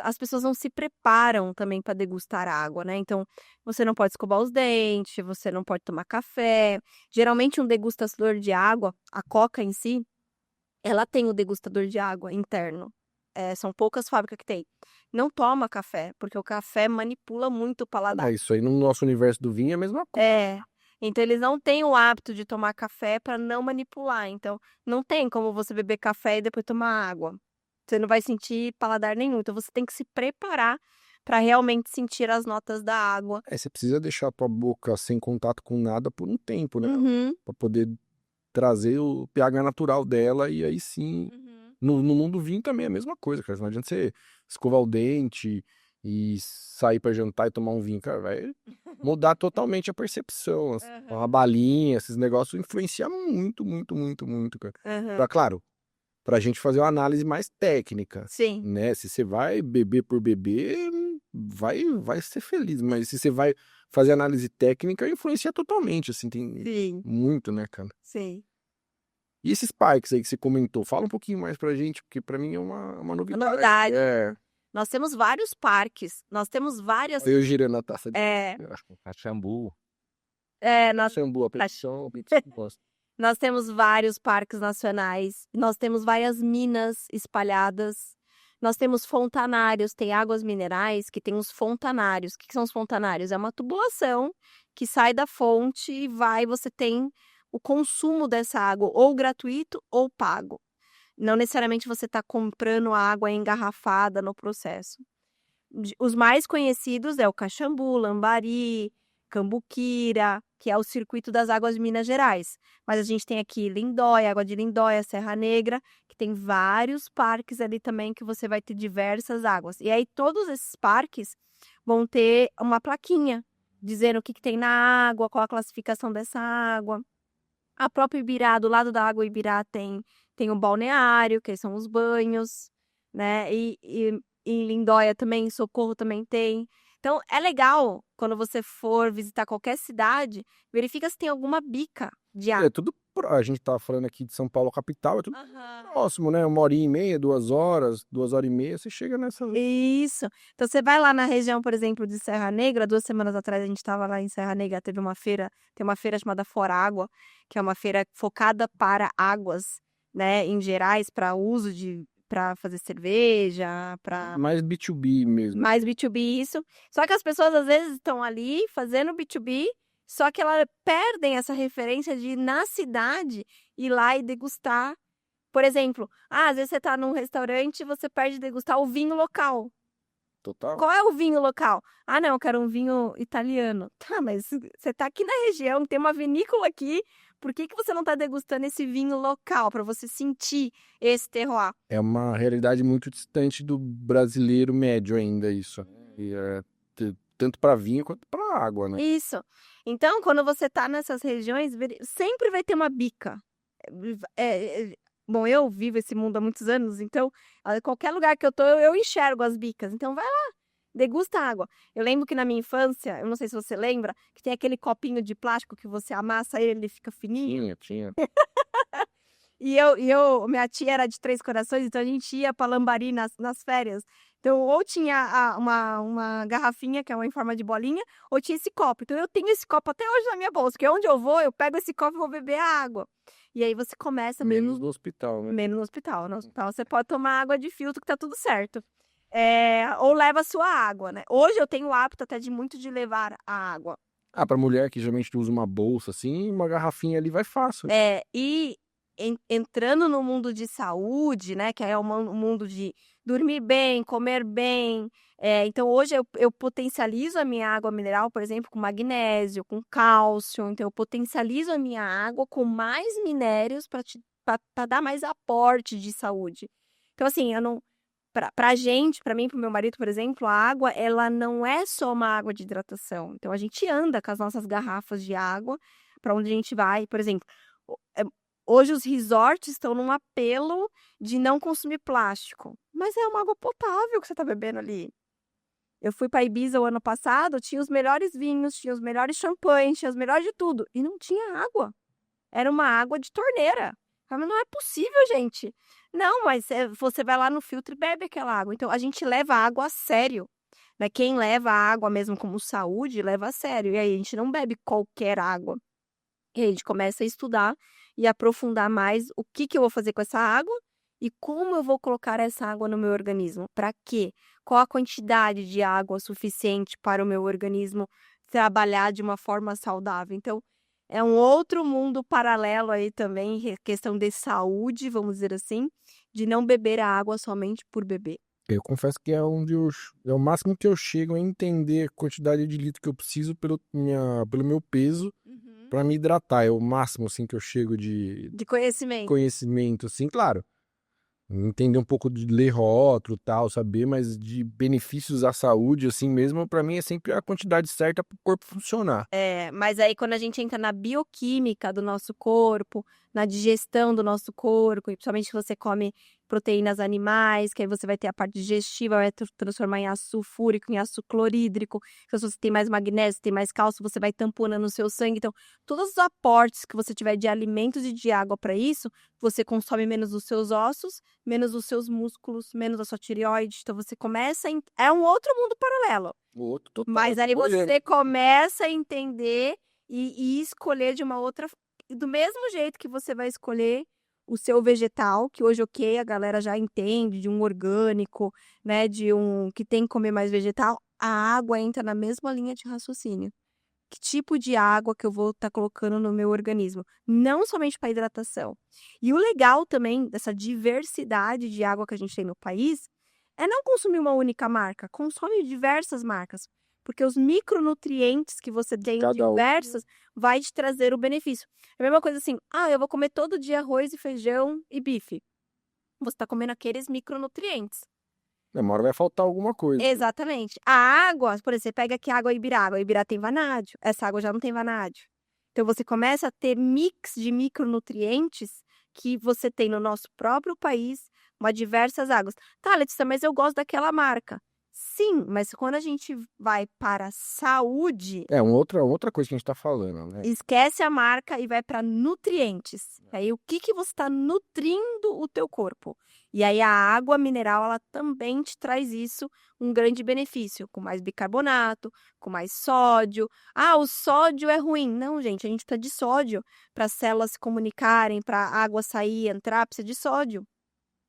as pessoas não se preparam também para degustar a água, né? Então, você não pode escovar os dentes, você não pode tomar café. Geralmente, um degustador de água, a Coca em si, ela tem o degustador de água interno. São poucas fábricas que tem. Não toma café, porque o café manipula muito o paladar. Isso aí no nosso universo do vinho é a mesma coisa. Então, eles não têm o hábito de tomar café para não manipular. Então, não tem como você beber café e depois tomar água. Você não vai sentir paladar nenhum. Então, você tem que se preparar para realmente sentir as notas da água. Você precisa deixar a tua boca sem contato com nada por um tempo, né? Para poder trazer o pH natural dela e aí sim... No mundo do vinho também é a mesma coisa, cara. Não adianta você escovar o dente e sair pra jantar e tomar um vinho, cara. Vai mudar totalmente a percepção. A balinha, esses negócios influenciam muito, muito, muito, muito, cara. Claro, pra gente fazer uma análise mais técnica. Sim. Né? Se você vai beber por beber, vai ser feliz. Mas se você vai fazer análise técnica, influencia totalmente, assim. Tem muito, né, cara? Sim. E esses parques aí que você comentou, fala um pouquinho mais pra gente, porque pra mim é uma novidade. Uma novidade. Nós temos vários parques, nós temos várias... Eu girando a taça de... Caxambu. Caxambu, a petição, Nós temos vários parques nacionais, nós temos várias minas espalhadas, nós temos fontanários, tem águas minerais que tem os fontanários. O que são os fontanários? É uma tubulação que sai da fonte e você tem o consumo dessa água, ou gratuito ou pago. Não necessariamente você está comprando a água engarrafada no processo. Os mais conhecidos é o Caxambu, Lambari, Cambuquira, que é o circuito das águas de Minas Gerais. Mas a gente tem aqui Lindóia, Água de Lindóia, Serra Negra, que tem vários parques ali também que você vai ter diversas águas. E aí todos esses parques vão ter uma plaquinha dizendo o que tem na água, qual a classificação dessa água. A própria Ibirá, do lado da água Ibirá, tem o balneário, que são os banhos, né? E em Lindóia também, em Socorro também tem. Então, é legal, quando você for visitar qualquer cidade, verifica se tem alguma bica de água. A gente tá falando aqui de São Paulo, capital, é tudo próximo, né? 1h30, 2 horas, 2h30, você chega nessa... Isso. Então, você vai lá na região, por exemplo, de Serra Negra. 2 semanas atrás, a gente estava lá em Serra Negra, teve uma feira, tem uma feira chamada Fora Água, que é uma feira focada para águas, né, em gerais, para uso para fazer cerveja, para... Mais B2B mesmo. Mais B2B, isso. Só que as pessoas, às vezes, estão ali fazendo B2B Só que elas perdem essa referência de, na cidade, ir lá e degustar. Por exemplo, às vezes você tá num restaurante e você perde degustar o vinho local. Total. Qual é o vinho local? Ah, não, eu quero um vinho italiano. Tá, mas você tá aqui na região, tem uma vinícola aqui, por que você não tá degustando esse vinho local, para você sentir esse terroir? É uma realidade muito distante do brasileiro médio ainda, isso. E tanto para vinho quanto para água, né? Isso. Então, quando você tá nessas regiões, sempre vai ter uma bica. Bom, eu vivo esse mundo há muitos anos, então, qualquer lugar que eu tô, eu enxergo as bicas. Então, vai lá, degusta a água. Eu lembro que na minha infância, eu não sei se você lembra, que tem aquele copinho de plástico que você amassa ele fica fininho. Tinha. E minha tia era de Três Corações, então a gente ia pra Lambari nas férias. Então, ou tinha uma garrafinha, que é em forma de bolinha, ou tinha esse copo. Então, eu tenho esse copo até hoje na minha bolsa, porque onde eu vou, eu pego esse copo e vou beber a água. E aí você começa... Menos no hospital, né? Menos no hospital. No hospital você pode tomar água de filtro que tá tudo certo. Ou leva a sua água, né? Hoje eu tenho o hábito até de levar a água. Ah, pra mulher que geralmente usa uma bolsa assim, uma garrafinha ali vai fácil. E entrando no mundo de saúde, né? Que é o mundo de dormir bem, comer bem. Então, hoje eu potencializo a minha água mineral, por exemplo, com magnésio, com cálcio. Então, eu potencializo a minha água com mais minérios para dar mais aporte de saúde. Então, assim, eu não... Pra gente, pra mim, pro meu marido, por exemplo, a água, ela não é só uma água de hidratação. Então, a gente anda com as nossas garrafas de água para onde a gente vai. Por exemplo, hoje os resorts estão num apelo de não consumir plástico. Mas é uma água potável que você tá bebendo ali. Eu fui para Ibiza o ano passado, tinha os melhores vinhos, tinha os melhores champanhes, tinha os melhores de tudo. E não tinha água. Era uma água de torneira. Mas não é possível, gente. Não, mas você vai lá no filtro e bebe aquela água. Então, a gente leva a água a sério. Né? Quem leva a água mesmo como saúde, leva a sério. E aí, a gente não bebe qualquer água. E aí, a gente começa a estudar e aprofundar mais o que eu vou fazer com essa água e como eu vou colocar essa água no meu organismo. Para quê? Qual a quantidade de água suficiente para o meu organismo trabalhar de uma forma saudável? Então, é um outro mundo paralelo aí também, questão de saúde, vamos dizer assim, de não beber a água somente por beber. Eu confesso que é é o máximo que eu chego a entender a quantidade de litro que eu preciso pelo meu peso para me hidratar. É o máximo assim que eu chego de conhecimento, assim, claro. Entender um pouco de ler rótulo, tal, saber, mas de benefícios à saúde, assim mesmo, para mim é sempre a quantidade certa para o corpo funcionar. Mas aí quando a gente entra na bioquímica do nosso corpo, na digestão do nosso corpo, e principalmente se você come proteínas animais, que aí você vai ter a parte digestiva, vai transformar em ácido sulfúrico, em ácido clorídrico. Se você tem mais magnésio, tem mais cálcio, você vai tamponando no seu sangue. Então, todos os aportes que você tiver de alimentos e de água para isso, você consome menos dos seus ossos, menos dos seus músculos, menos da sua tireoide. Então, você começa... É um outro mundo paralelo. Mas aí você começa a entender e escolher de uma outra... Do mesmo jeito que você vai escolher o seu vegetal, que hoje, ok, a galera já entende, de um orgânico, né, de um que tem que comer mais vegetal, a água entra na mesma linha de raciocínio. Que tipo de água que eu vou estar colocando no meu organismo? Não somente para hidratação. E o legal também dessa diversidade de água que a gente tem no país é não consumir uma única marca, consome diversas marcas. Porque os micronutrientes que você tem diversos vai te trazer o benefício. É a mesma coisa assim, eu vou comer todo dia arroz e feijão e bife. Você está comendo aqueles micronutrientes. Uma hora vai faltar alguma coisa. Exatamente. A água, por exemplo, você pega aqui a água Ibirá. A Ibirá tem vanádio. Essa água já não tem vanádio. Então, você começa a ter mix de micronutrientes que você tem no nosso próprio país, uma diversas águas. Tá, Letícia, mas eu gosto daquela marca. Sim, mas quando a gente vai para a saúde... É outra coisa que a gente está falando, né? Esquece a marca e vai para nutrientes. Aí, o que você está nutrindo o teu corpo? E aí, a água mineral, ela também te traz isso, um grande benefício. Com mais bicarbonato, com mais sódio. O sódio é ruim. Não, gente, a gente precisa de sódio para as células se comunicarem, para a água sair, entrar, precisa de sódio.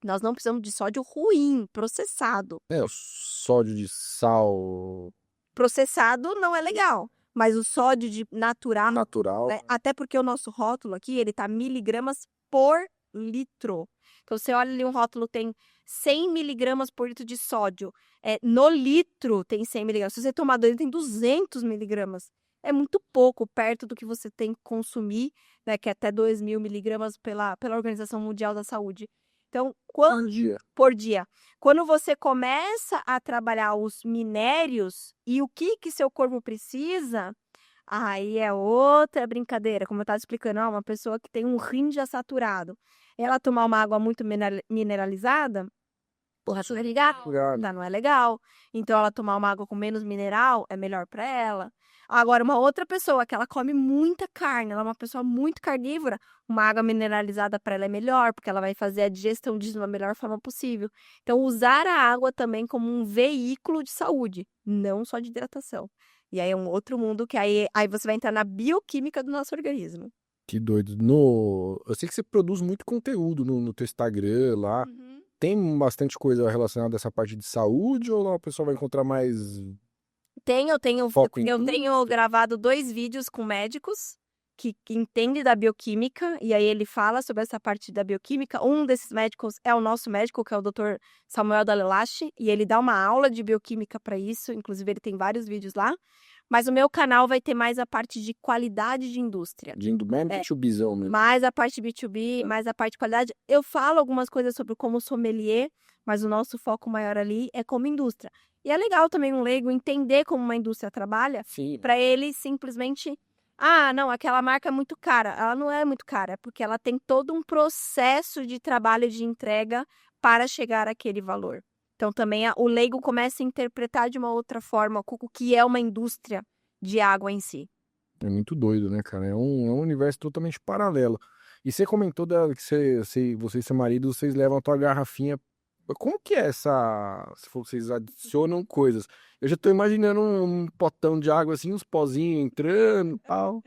Nós não precisamos de sódio ruim, processado. O sódio de sal... Processado não é legal. mas o sódio natural, Natural. né? Até porque o nosso rótulo aqui, ele tá miligramas por litro. Então, você olha ali, um rótulo tem 100 miligramas por litro de sódio. No litro tem 100 miligramas. Se você tomar 2, tem 200 miligramas. É muito pouco, perto do que você tem que consumir, né, que é até 2.000 miligramas pela Organização Mundial da Saúde. Então, por dia. Quando você começa a trabalhar os minérios e o que seu corpo precisa, aí é outra brincadeira. Como eu estava explicando, uma pessoa que tem um rim já saturado, ela tomar uma água muito mineralizada, porra, não é legal. Não é legal. Então, ela tomar uma água com menos mineral é melhor para ela. Agora, uma outra pessoa que ela come muita carne, ela é uma pessoa muito carnívora, uma água mineralizada para ela é melhor, porque ela vai fazer a digestão disso da melhor forma possível. Então, usar a água também como um veículo de saúde, não só de hidratação. E aí é um outro mundo que aí você vai entrar na bioquímica do nosso organismo. Que doido. Eu sei que você produz muito conteúdo no teu Instagram lá. Uhum. Tem bastante coisa relacionada a essa parte de saúde ou lá o pessoal vai encontrar mais Eu tenho foco em tudo? tenho gravado 2 vídeos com médicos que entendem da bioquímica, e aí ele fala sobre essa parte da bioquímica. Um desses médicos é o nosso médico, que é o Dr. Samuel Dalelache, e ele dá uma aula de bioquímica para isso, inclusive ele tem vários vídeos lá. Mas o meu canal vai ter mais a parte de qualidade de indústria. De B2Bizão mesmo. Mais a parte B2B, mais a parte de qualidade. Eu falo algumas coisas sobre como sommelier, mas o nosso foco maior ali é como indústria. E é legal também um leigo entender como uma indústria trabalha, para ele simplesmente, não, aquela marca é muito cara. Ela não é muito cara, é porque ela tem todo um processo de trabalho de entrega para chegar àquele valor. Então também o leigo começa a interpretar de uma outra forma o que é uma indústria de água em si. É muito doido, né, cara? É um universo totalmente paralelo. E você comentou que você e seu marido, vocês levam a tua garrafinha. Como que é essa... Se vocês adicionam coisas. Eu já tô imaginando um potão de água assim, uns pozinhos entrando e tal.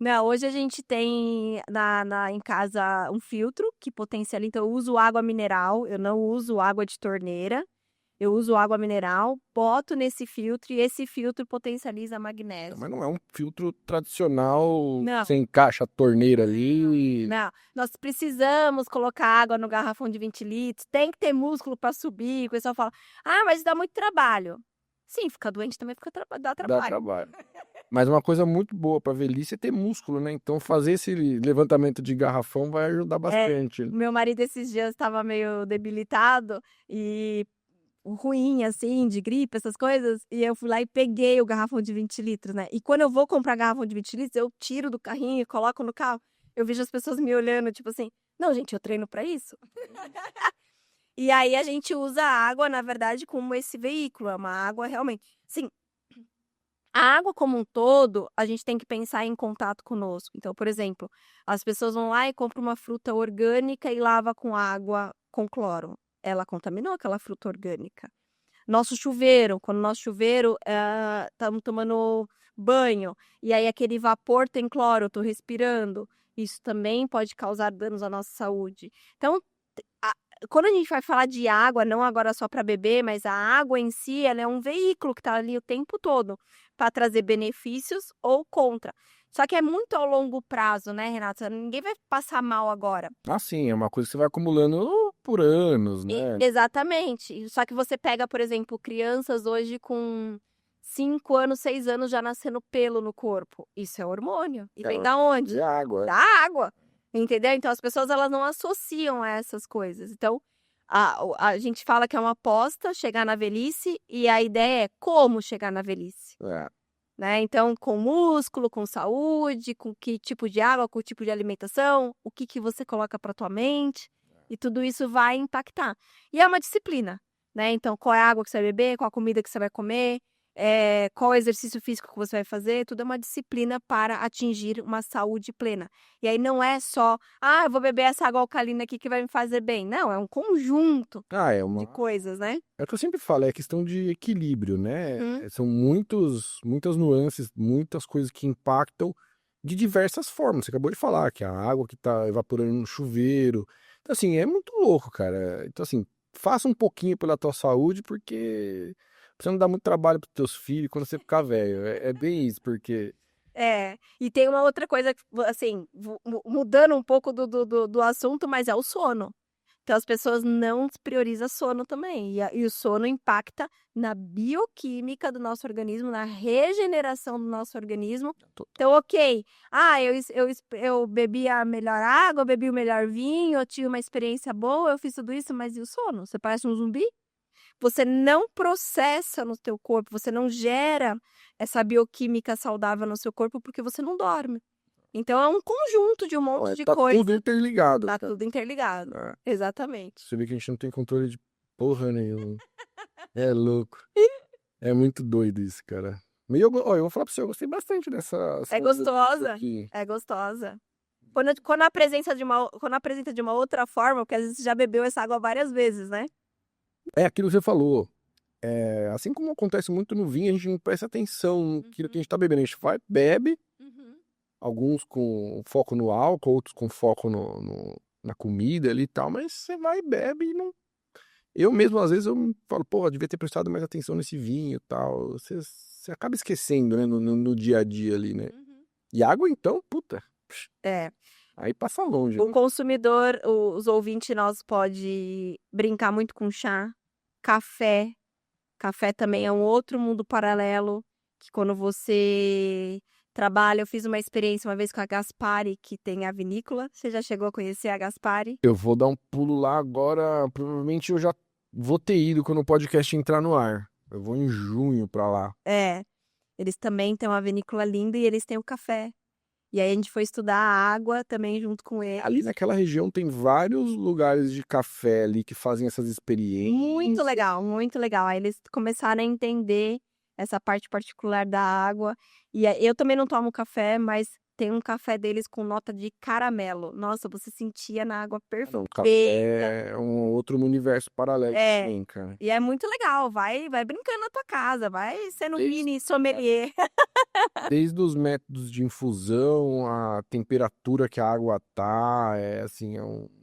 Não, hoje a gente tem em casa um filtro que potencializa. Então, eu uso água mineral, eu não uso água de torneira. Eu uso água mineral, boto nesse filtro e esse filtro potencializa magnésio. Mas não é um filtro tradicional, Não. você encaixa a torneira ali e... Não, nós precisamos colocar água no garrafão de 20 litros, tem que ter músculo para subir. O pessoal fala, mas dá muito trabalho. Sim, ficar doente também dá trabalho. Dá trabalho. Mas uma coisa muito boa para velhice é ter músculo, né? Então fazer esse levantamento de garrafão vai ajudar bastante. Meu marido esses dias estava meio debilitado e ruim, assim, de gripe, essas coisas, e eu fui lá e peguei o garrafão de 20 litros, né? E quando eu vou comprar garrafão de 20 litros, eu tiro do carrinho e coloco no carro. Eu vejo as pessoas me olhando, tipo assim, não, gente, eu treino para isso. E aí a gente usa a água, na verdade, como esse veículo, é uma água realmente. Sim, a água como um todo, a gente tem que pensar em contato conosco. Então, por exemplo, as pessoas vão lá e compram uma fruta orgânica e lava com água com cloro. Ela contaminou aquela fruta orgânica. Nosso chuveiro, quando nosso chuveiro estamos tomando banho e aí aquele vapor tem cloro, eu estou respirando, isso também pode causar danos à nossa saúde. Então, quando a gente vai falar de água, não agora só para beber, mas a água em si, ela é um veículo que está ali o tempo todo para trazer benefícios ou contra. Só que é muito ao longo prazo, né, Renata? Ninguém vai passar mal agora. Sim, é uma coisa que você vai acumulando por anos, né? Exatamente. Só que você pega, por exemplo, crianças hoje com 5 anos, 6 anos já nascendo pelo no corpo. Isso é hormônio. E vem da onde? De água. Da água. Entendeu? Então as pessoas elas não associam a essas coisas. Então a gente fala que é uma aposta chegar na velhice e a ideia é como chegar na velhice. Né? Então, com músculo, com saúde, com que tipo de água, com que tipo de alimentação, o que você coloca para tua mente, e tudo isso vai impactar. E é uma disciplina, né? Então, qual é a água que você vai beber, qual a comida que você vai comer, qual o exercício físico que você vai fazer, tudo é uma disciplina para atingir uma saúde plena. E aí não é só, eu vou beber essa água alcalina aqui que vai me fazer bem. Não, é um conjunto de coisas, né? É o que eu sempre falo, é questão de equilíbrio, né? São muitas nuances, muitas coisas que impactam de diversas formas. Você acabou de falar que a água que tá evaporando no chuveiro. Então, assim, é muito louco, cara. Então, assim, faça um pouquinho pela tua saúde, porque você não dar muito trabalho pros teus filhos quando você ficar velho. É bem isso, porque... E tem uma outra coisa, assim, mudando um pouco do assunto, mas é o sono. Então, as pessoas não priorizam sono também. E o sono impacta na bioquímica do nosso organismo, na regeneração do nosso organismo. Então, ok. Eu bebi a melhor água, eu bebi o melhor vinho, eu tive uma experiência boa, eu fiz tudo isso, mas e o sono? Você parece um zumbi? Você não processa no teu corpo, você não gera essa bioquímica saudável no seu corpo porque você não dorme. Então, é um conjunto de um monte de Tá coisa. tudo interligado. Tá tudo interligado. Exatamente. Você vê que a gente não tem controle de porra nenhuma. É louco. É muito doido isso, cara. Mas eu vou falar pra você, eu gostei bastante dessa... É gostosa. Aqui. É gostosa. Quando apresenta de uma outra forma, porque às vezes você já bebeu essa água várias vezes, né? É aquilo que você falou. Assim como acontece muito no vinho, a gente não presta atenção naquilo que a gente tá bebendo. A gente vai, bebe, alguns com foco no álcool, outros com foco na comida ali e tal, mas você vai e bebe e não... Eu mesmo, às vezes, eu falo, pô, devia ter prestado mais atenção nesse vinho e tal. Você acaba esquecendo, né, no dia a dia ali, né? E água, então, puta. Aí passa longe. O consumidor, os ouvintes nossos pode brincar muito com chá, café. Café também é um outro mundo paralelo, que quando você trabalha, eu fiz uma experiência uma vez com a Gaspari, que tem a vinícola. Você já chegou a conhecer a Gaspari? Eu vou dar um pulo lá agora, provavelmente eu já vou ter ido quando o podcast entrar no ar. Eu vou em junho pra lá. Eles também têm uma vinícola linda e eles têm o café. E aí a gente foi estudar a água também junto com eles. Ali naquela região tem vários lugares de café ali que fazem essas experiências. Muito legal, muito legal. Aí eles começaram a entender essa parte particular da água. E eu também não tomo café, mas tem um café deles com nota de caramelo. Nossa, você sentia na água perfeita. O café é um outro universo paralelo também, cara. E é muito legal. Vai brincando na tua casa, vai sendo mini sommelier. Desde os métodos de infusão, a temperatura que a água tá, assim,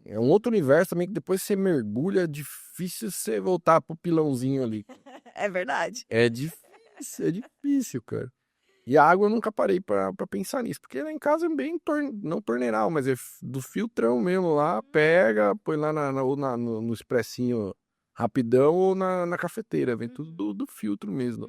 é um outro universo também que depois você mergulha, é difícil você voltar pro pilãozinho ali. É verdade. É difícil, cara. E a água eu nunca parei pra pensar nisso, porque lá em casa é bem, não torneiral, mas é do filtrão mesmo lá, pega, põe lá no expressinho rapidão ou na cafeteira, vem tudo do filtro mesmo.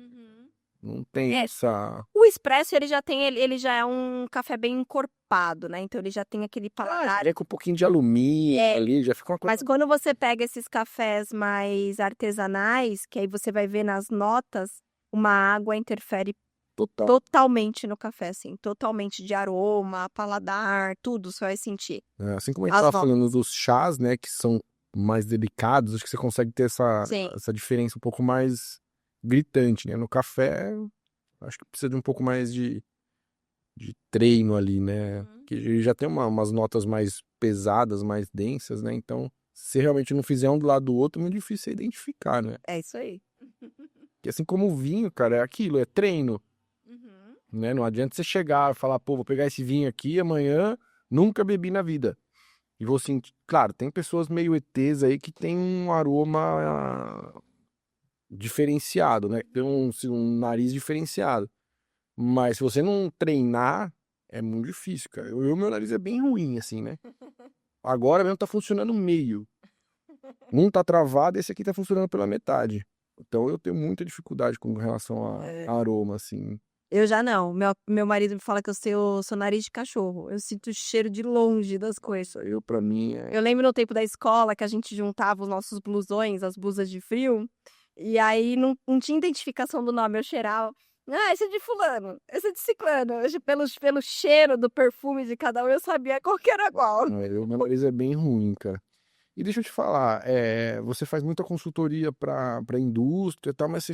Não tem essa... O expresso, ele já é um café bem encorpado, né? Então ele já tem aquele paladar. Ele é com um pouquinho de alumínio ali, já fica uma coisa... Mas quando você pega esses cafés mais artesanais, que aí você vai ver nas notas, uma água interfere totalmente no café, assim. Totalmente de aroma, paladar, tudo você vai sentir. Assim como a gente tava falando dos chás, né? Que são mais delicados, acho que você consegue ter essa diferença um pouco mais gritante, né? No café, acho que precisa de um pouco mais de treino ali, né? Que já tem umas notas mais pesadas, mais densas, né? Então, se realmente não fizer um do lado do outro, é muito difícil você identificar, né? É isso aí. E assim como o vinho, cara, é aquilo, é treino. Né? Não adianta você chegar e falar, pô, vou pegar esse vinho aqui amanhã, nunca bebi na vida. E vou sentir... Claro, tem pessoas meio ETs aí que tem um aroma diferenciado, né? Tem um nariz diferenciado. Mas se você não treinar, é muito difícil, cara. Meu nariz é bem ruim, assim, né? Agora mesmo tá funcionando meio. Um tá travado, esse aqui tá funcionando pela metade. Então eu tenho muita dificuldade com relação a aroma, assim. Eu já não. Meu marido me fala que eu sou nariz de cachorro. Eu sinto o cheiro de longe das coisas. Pra mim, Eu lembro no tempo da escola que a gente juntava os nossos blusões, as blusas de frio, e aí não tinha identificação do nome, eu cheirava. Esse é de fulano, esse é de ciclano. Pelo cheiro do perfume de cada um, eu sabia qual que era qual. Meu nariz é bem ruim, cara. E deixa eu te falar, você faz muita consultoria pra indústria e tal, mas você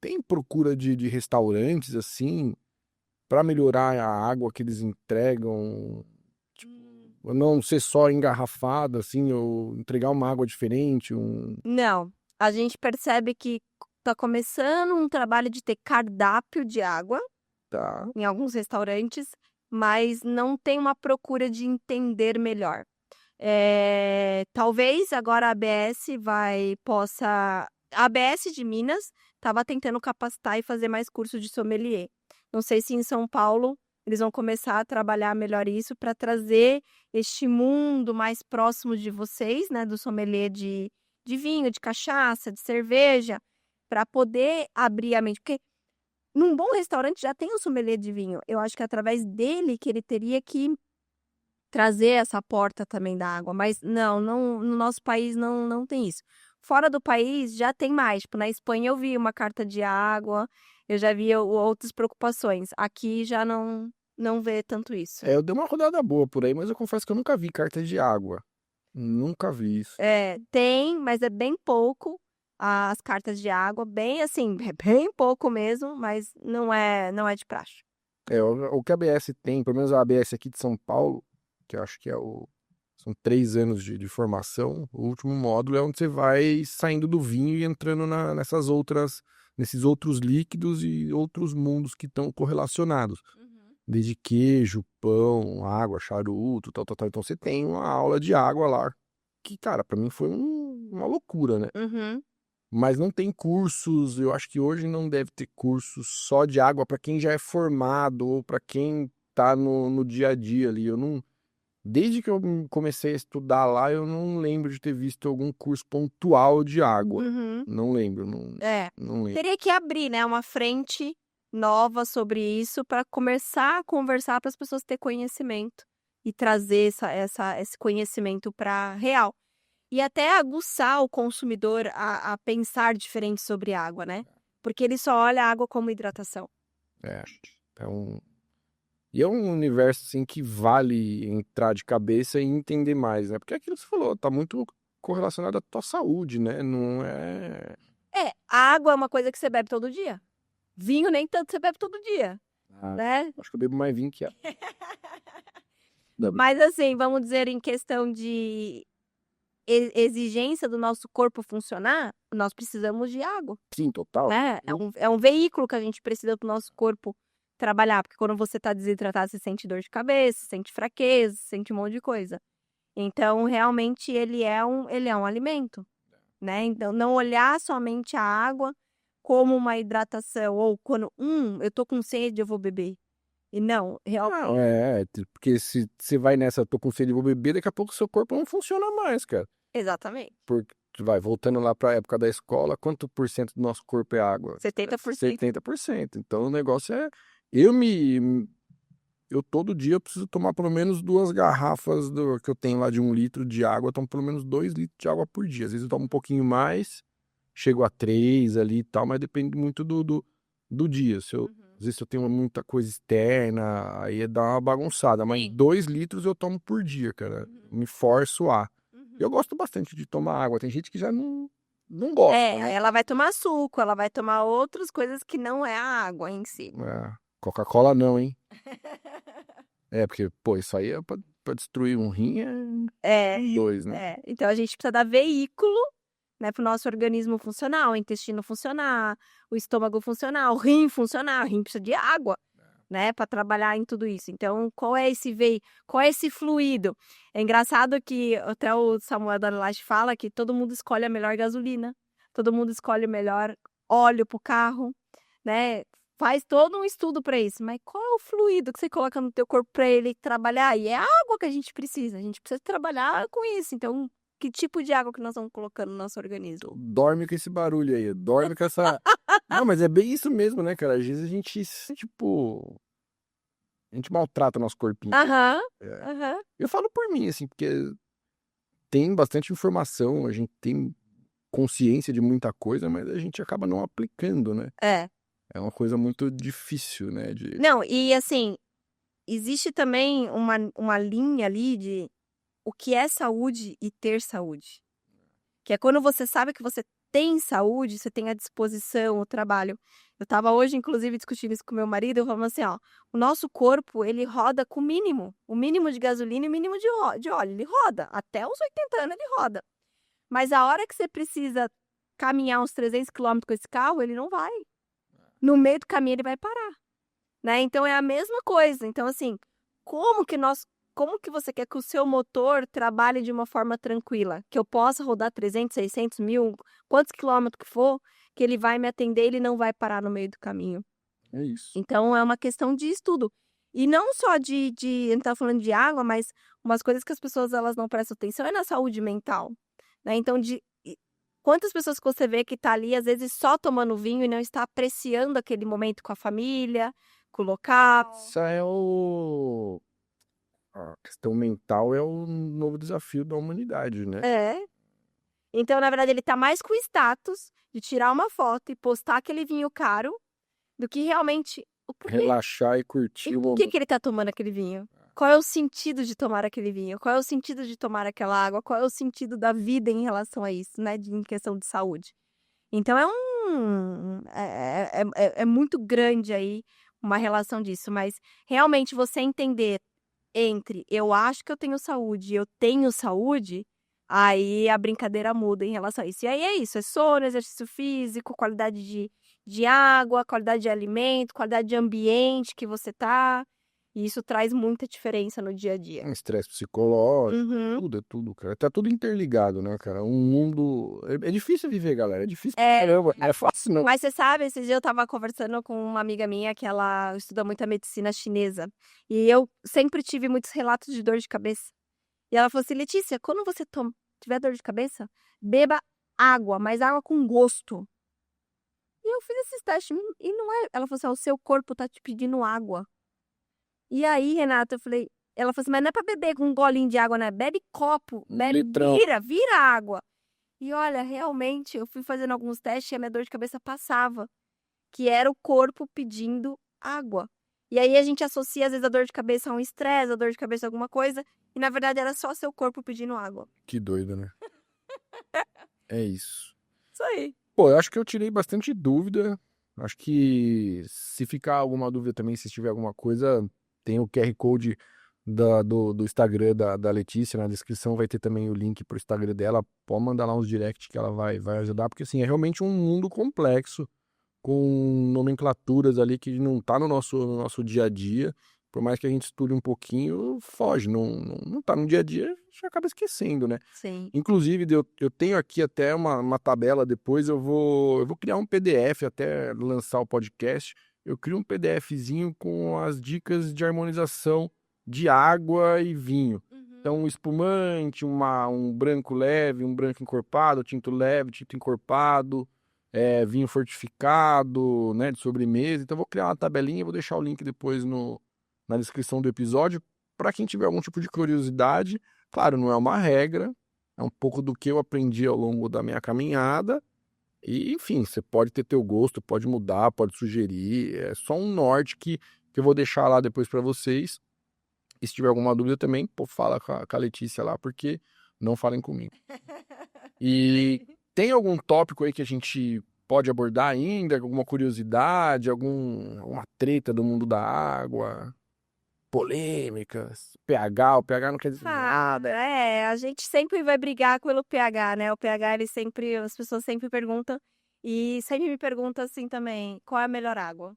tem procura de restaurantes, assim, pra melhorar a água que eles entregam? Tipo, não ser só engarrafada, assim, ou entregar uma água diferente? Não, a gente percebe que tá começando um trabalho de ter cardápio de água em alguns restaurantes, mas não tem uma procura de entender melhor. Talvez agora a ABS A ABS de Minas estava tentando capacitar e fazer mais curso de sommelier. Não sei se em São Paulo eles vão começar a trabalhar melhor isso para trazer este mundo mais próximo de vocês, né, do sommelier de vinho, de cachaça, de cerveja, para poder abrir a mente. Porque num bom restaurante já tem o sommelier de vinho. Eu acho que é através dele que ele teria que trazer essa porta também da água. Mas não, no nosso país não tem isso. Fora do país já tem mais. Tipo, na Espanha eu vi uma carta de água, eu já vi outras preocupações. Aqui já não vê tanto isso. Eu dei uma rodada boa por aí, mas eu confesso que eu nunca vi carta de água. Nunca vi isso. Tem, mas é bem pouco as cartas de água, bem assim, é bem pouco mesmo, mas não é de praxe. O que a ABS tem, pelo menos a ABS aqui de São Paulo, que eu acho que são 3 anos de formação, o último módulo é onde você vai saindo do vinho e entrando nesses outros líquidos e outros mundos que estão correlacionados. Desde queijo, pão, água, charuto, tal. Então você tem uma aula de água lá, que, cara, pra mim foi uma loucura, né? Mas não tem cursos, eu acho que hoje não deve ter cursos só de água pra quem já é formado ou pra quem tá no dia a dia ali. Desde que eu comecei a estudar lá, eu não lembro de ter visto algum curso pontual de água. Não lembro, não lembro. Teria que abrir, né, uma frente nova sobre isso para começar a conversar para as pessoas terem conhecimento e trazer esse conhecimento para real. E até aguçar o consumidor a pensar diferente sobre água, né? Porque ele só olha a água como hidratação. E é um universo, assim, que vale entrar de cabeça e entender mais, né? Porque é aquilo que você falou, tá muito correlacionado à tua saúde, né? Não é... A água é uma coisa que você bebe todo dia. Vinho nem tanto você bebe todo dia, né? Acho que eu bebo mais vinho que água. Mas assim, vamos dizer, em questão de exigência do nosso corpo funcionar, nós precisamos de água. Sim, total. Né? É um veículo que a gente precisa para o nosso corpo trabalhar, porque quando você está desidratado, você sente dor de cabeça, sente fraqueza, sente um monte de coisa. Então, realmente, ele é um alimento, né? Então, não olhar somente a água como uma hidratação, ou quando, eu tô com sede, eu vou beber. E não, realmente... porque se você vai nessa, tô com sede, vou beber, daqui a pouco o seu corpo não funciona mais, cara. Exatamente. Porque, voltando lá pra época da escola, quanto por cento do nosso corpo é água? 70%. 70%. Então, o negócio é... Eu todo dia preciso tomar pelo menos 2 garrafas que eu tenho lá de 1 litro de água, eu tomo pelo menos 2 litros de água por dia. Às vezes eu tomo um pouquinho mais, chego a 3 ali e tal, mas depende muito do dia. Às vezes eu tenho muita coisa externa, aí dá uma bagunçada. Mas 2 litros eu tomo por dia, cara. Me forço a. Eu gosto bastante de tomar água. Tem gente que já não gosta. Aí ela vai tomar suco, ela vai tomar outras coisas que não é a água em si. Coca-Cola não, hein? Porque, pô, isso aí é pra destruir um rim, é 2, né? Então a gente precisa dar veículo, né, pro nosso organismo funcionar, o intestino funcionar, o estômago funcionar, o rim funcionar. O rim precisa de água, né, para trabalhar em tudo isso. Então, qual é esse veículo? Qual é esse fluido? É engraçado que até o Samuel Dalache fala que todo mundo escolhe a melhor gasolina, todo mundo escolhe o melhor óleo pro carro, né? Faz todo um estudo para isso, mas qual é o fluido que você coloca no teu corpo para ele trabalhar? E é a água que a gente precisa trabalhar com isso. Então, que tipo de água que nós estamos colocando no nosso organismo? Dorme com esse barulho aí, dorme com essa... Não, mas é bem isso mesmo, né, cara? Às vezes a gente, tipo... A gente maltrata o nosso corpinho. Eu falo por mim, assim, porque tem bastante informação, a gente tem consciência de muita coisa, mas a gente acaba não aplicando, né? É uma coisa muito difícil, né? Não, e assim, existe também uma linha ali de o que é saúde e ter saúde. Que é quando você sabe que você tem saúde, você tem a disposição, o trabalho. Eu estava hoje, inclusive, discutindo isso com meu marido, eu falando assim, ó, o nosso corpo, ele roda com o mínimo de gasolina e o mínimo de óleo, ele roda, até os 80 anos ele roda. Mas a hora que você precisa caminhar uns 300 quilômetros com esse carro, ele não vai. No meio do caminho ele vai parar, né? Então é a mesma coisa. Então assim, como que você quer que o seu motor trabalhe de uma forma tranquila? Que eu possa rodar 300, 600, 1000, quantos quilômetros que for, que ele vai me atender, ele não vai parar no meio do caminho. É isso. Então, é uma questão de estudo. E não só a gente tá falando de água, mas umas coisas que as pessoas elas não prestam atenção é na saúde mental, né? Então, quantas pessoas que você vê que tá ali, às vezes, só tomando vinho e não está apreciando aquele momento com a família, com o local. Isso é a questão mental é o novo desafio da humanidade, né? É. Então, na verdade, ele tá mais com o status de tirar uma foto e postar aquele vinho caro do que realmente o porquê. Relaxar e E curtir o por que momento. que ele tá tomando aquele vinho? Qual é o sentido de tomar aquele vinho? Qual é o sentido de tomar aquela água? Qual é o sentido da vida em relação a isso, né? Em questão de saúde. Então é muito grande aí uma relação disso. Mas realmente você entender entre eu acho que eu tenho saúde e eu tenho saúde, aí a brincadeira muda em relação a isso. E aí é isso, é sono, exercício físico, qualidade de água, qualidade de alimento, qualidade de ambiente que você tá. E isso traz muita diferença no dia a dia. Estresse psicológico, Uhum. é tudo, cara. Tá tudo interligado, né, cara? Um mundo. É difícil viver, galera. É difícil. É. Caramba, não é fácil, não. Mas você sabe, esse dia eu estava conversando com uma amiga minha que ela estuda muito a medicina chinesa. E eu sempre tive muitos relatos de dor de cabeça. E ela falou assim, Letícia, quando você tiver dor de cabeça, beba água, mas água com gosto. E eu fiz esses testes e não é. Ela falou assim, o seu corpo tá te pedindo água. E aí, Renata, ela falou assim, mas não é pra beber com um golinho de água, né? Bebe copo, bebe, Litrão. vira água. E olha, realmente, eu fui fazendo alguns testes e a minha dor de cabeça passava. Que era o corpo pedindo água. E aí a gente associa, às vezes, a dor de cabeça a um estresse, a dor de cabeça a alguma coisa. E, na verdade, era só seu corpo pedindo água. Que doido, né? É isso. Isso aí. Pô, eu acho que eu tirei bastante dúvida. Acho que se ficar alguma dúvida também, se tiver alguma coisa, tem o QR Code do Instagram da Letícia na descrição. Vai ter também o link pro Instagram dela. Pode mandar lá uns direct que ela vai ajudar, porque assim, é realmente um mundo complexo, com nomenclaturas ali que não tá no nosso dia a dia. Por mais que a gente estude um pouquinho, foge. Não tá no dia a dia, a gente acaba esquecendo, né? Sim. Inclusive, eu tenho aqui até uma tabela, depois eu vou criar um PDF até lançar o podcast. Eu crio um PDFzinho com as dicas de harmonização de água e vinho. Então, um espumante, um branco leve, um branco encorpado, tinto leve, tinto encorpado, vinho fortificado, né, de sobremesa. Então, eu vou criar uma tabelinha e vou deixar o link depois na descrição do episódio para quem tiver algum tipo de curiosidade. Claro, não é uma regra, é um pouco do que eu aprendi ao longo da minha caminhada. E, enfim, você pode ter teu gosto, pode mudar, pode sugerir. É só um norte que eu vou deixar lá depois para vocês. E se tiver alguma dúvida também, pô, fala com a Letícia lá, porque não falem comigo. E tem algum tópico aí que a gente pode abordar ainda? Alguma curiosidade? Alguma treta do mundo da água? Polêmicas? pH? O pH não quer dizer nada. A gente sempre vai brigar pelo pH, né? O pH, as pessoas sempre perguntam. E sempre me perguntam assim também, qual é a melhor água?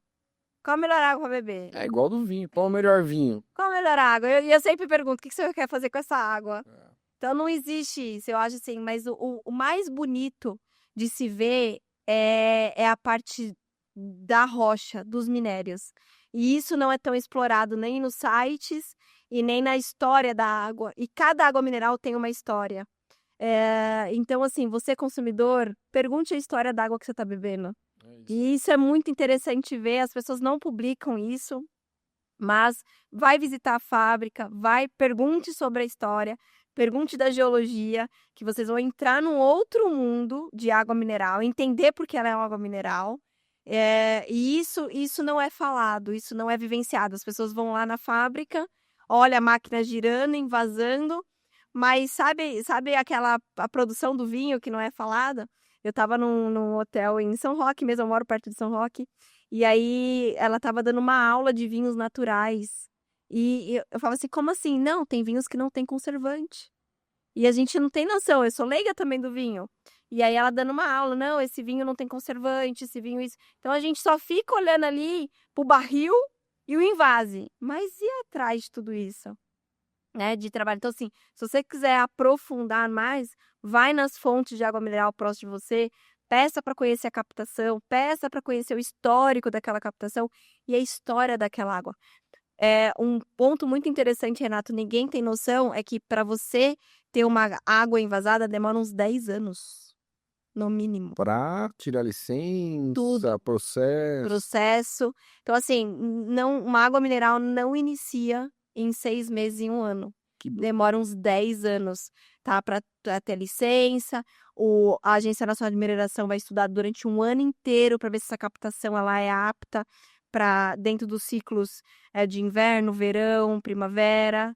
Qual a melhor água pra beber? É igual do vinho. Qual é o melhor vinho? Qual a melhor água? E eu sempre pergunto, o que você quer fazer com essa água? Então não existe isso, eu acho assim, mas o mais bonito de se ver é a parte da rocha, dos minérios. E isso não é tão explorado nem nos sites e nem na história da água. E cada água mineral tem uma história. Então, assim, você consumidor, pergunte a história da água que você está bebendo. E isso é muito interessante ver, as pessoas não publicam isso, mas vai visitar a fábrica, pergunte sobre a história, pergunte da geologia, que vocês vão entrar num outro mundo de água mineral, entender por que ela é uma água mineral. E isso não é falado, isso não é vivenciado. As pessoas vão lá na fábrica, olha a máquina girando, envasando, mas sabe a produção do vinho que não é falada? Eu estava num hotel em São Roque mesmo, eu moro perto de São Roque, e aí ela estava dando uma aula de vinhos naturais. E eu falava assim, como assim? Não, tem vinhos que não tem conservante. E a gente não tem noção, eu sou leiga também do vinho. E aí ela dando uma aula, não, esse vinho não tem conservante, esse vinho isso. Então a gente só fica olhando ali pro barril e o invase. Mas e atrás de tudo isso? Né, de trabalho. Então, assim, se você quiser aprofundar mais, vai nas fontes de água mineral próximo de você, Peça para conhecer a captação, peça para conhecer o histórico daquela captação e a história daquela água. Um ponto muito interessante, Renato, ninguém tem noção, é que para você ter uma água envasada demora uns 10 anos, no mínimo. Pra tirar licença, Tudo. Processo. Então, assim, uma água mineral não inicia em 6 meses, em 1 ano. Demora uns 10 anos, tá? Para ter licença. A Agência Nacional de Mineração vai estudar durante 1 ano inteiro para ver se essa captação ela é apta para dentro dos ciclos de inverno, verão, primavera.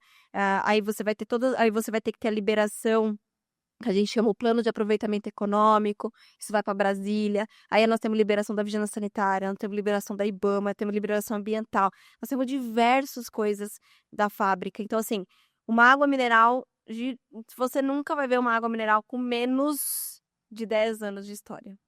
Aí você vai ter que ter a liberação, que a gente chama o plano de aproveitamento econômico. Isso vai para Brasília. Aí nós temos liberação da vigilância sanitária, nós temos liberação da IBAMA, temos liberação ambiental. Nós temos diversas coisas da fábrica. Então, assim, uma água mineral, você nunca vai ver uma água mineral com menos de 10 anos de história.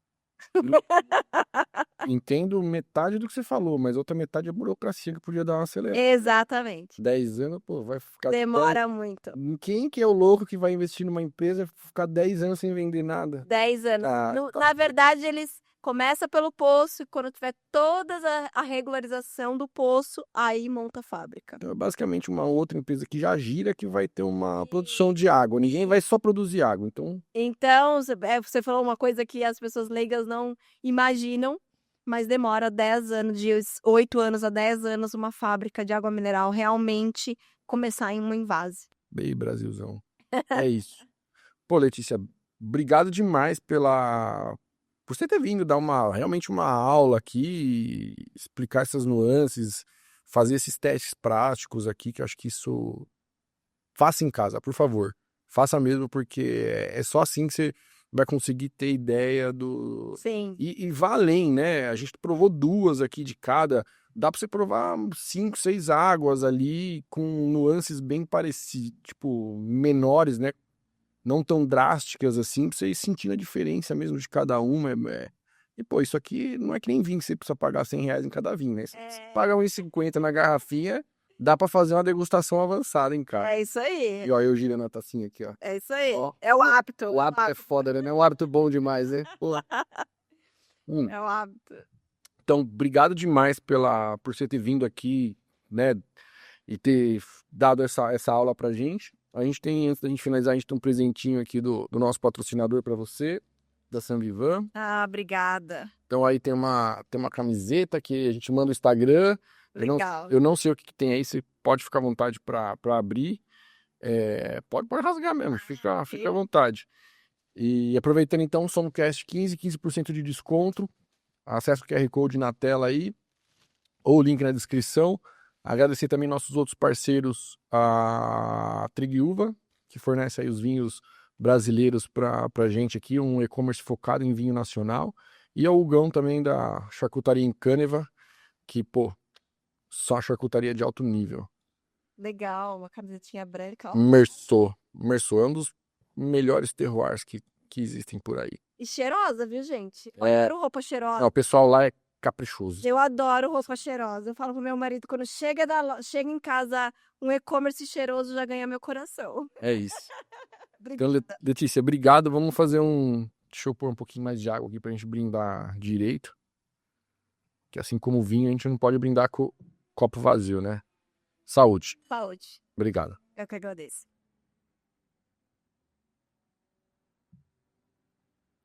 Entendo metade do que você falou, mas outra metade é burocracia que podia dar uma acelerada. Exatamente. 10 anos, pô, vai ficar... Demora muito. Quem que é o louco que vai investir numa empresa e ficar 10 anos sem vender nada? 10 anos. Na verdade, eles começam pelo poço e quando tiver toda a regularização do poço, aí monta a fábrica. Então é basicamente uma outra empresa que já gira que vai ter uma produção de água. Ninguém vai só produzir água, Então, você falou uma coisa que as pessoas leigas não imaginam, mas demora 10 anos, de 8 anos a 10 anos, uma fábrica de água mineral realmente começar em um invase. Bem, Brasilzão. É isso. Pô, Letícia, obrigado demais por você ter vindo dar realmente uma aula aqui, explicar essas nuances, fazer esses testes práticos aqui, que eu acho que isso... Faça em casa, por favor. Faça mesmo, porque é só assim que você vai conseguir ter ideia do... Sim. E vá além, né? A gente provou 2 aqui de cada. Dá pra você provar 5, 6 águas ali, com nuances bem parecidas, tipo, menores, né? Não tão drásticas assim, pra você ir sentindo a diferença mesmo de cada uma. E, pô, isso aqui não é que nem vinho que você precisa pagar R$100 em cada vinho, né? Você paga R$1,50 na garrafinha, dá pra fazer uma degustação avançada em casa. É isso aí. E ó, eu girando a tacinha aqui, ó. É isso aí. Ó. É o hábito. O hábito é foda, né? É um hábito bom demais, né? Pô. É o hábito. Então, obrigado demais por você ter vindo aqui, né? E ter dado essa aula pra gente. A gente tem, antes da gente finalizar, a gente tem um presentinho aqui do nosso patrocinador pra você, da San Vivan. Ah, obrigada. Então aí tem uma camiseta que a gente manda no Instagram. Legal. Eu não sei o que tem aí, você pode ficar à vontade pra abrir. Pode rasgar mesmo, fica à vontade. E aproveitando então, Somocast 15% de desconto. Acesse o QR Code na tela aí, ou o link na descrição. Agradecer também nossos outros parceiros, a Triguiúva, que fornece aí os vinhos brasileiros pra gente aqui, um e-commerce focado em vinho nacional. E ao Hugão também da Charcutaria em Câneva, que, pô, só charcutaria de alto nível. Legal, uma camisetinha branca, ó. Merceau é um dos melhores terroirs que existem por aí. E cheirosa, viu, gente? Eu adoro roupa cheirosa. Não, o pessoal lá é caprichoso. Eu adoro roupa cheirosa. Eu falo pro meu marido, quando chega em casa um e-commerce cheiroso, já ganha meu coração. É isso. Então, Letícia, obrigado. Vamos fazer Deixa eu pôr um pouquinho mais de água aqui pra gente brindar direito. Que assim como o vinho, a gente não pode brindar com copo vazio, né? Saúde. Saúde. Obrigado. Eu que agradeço.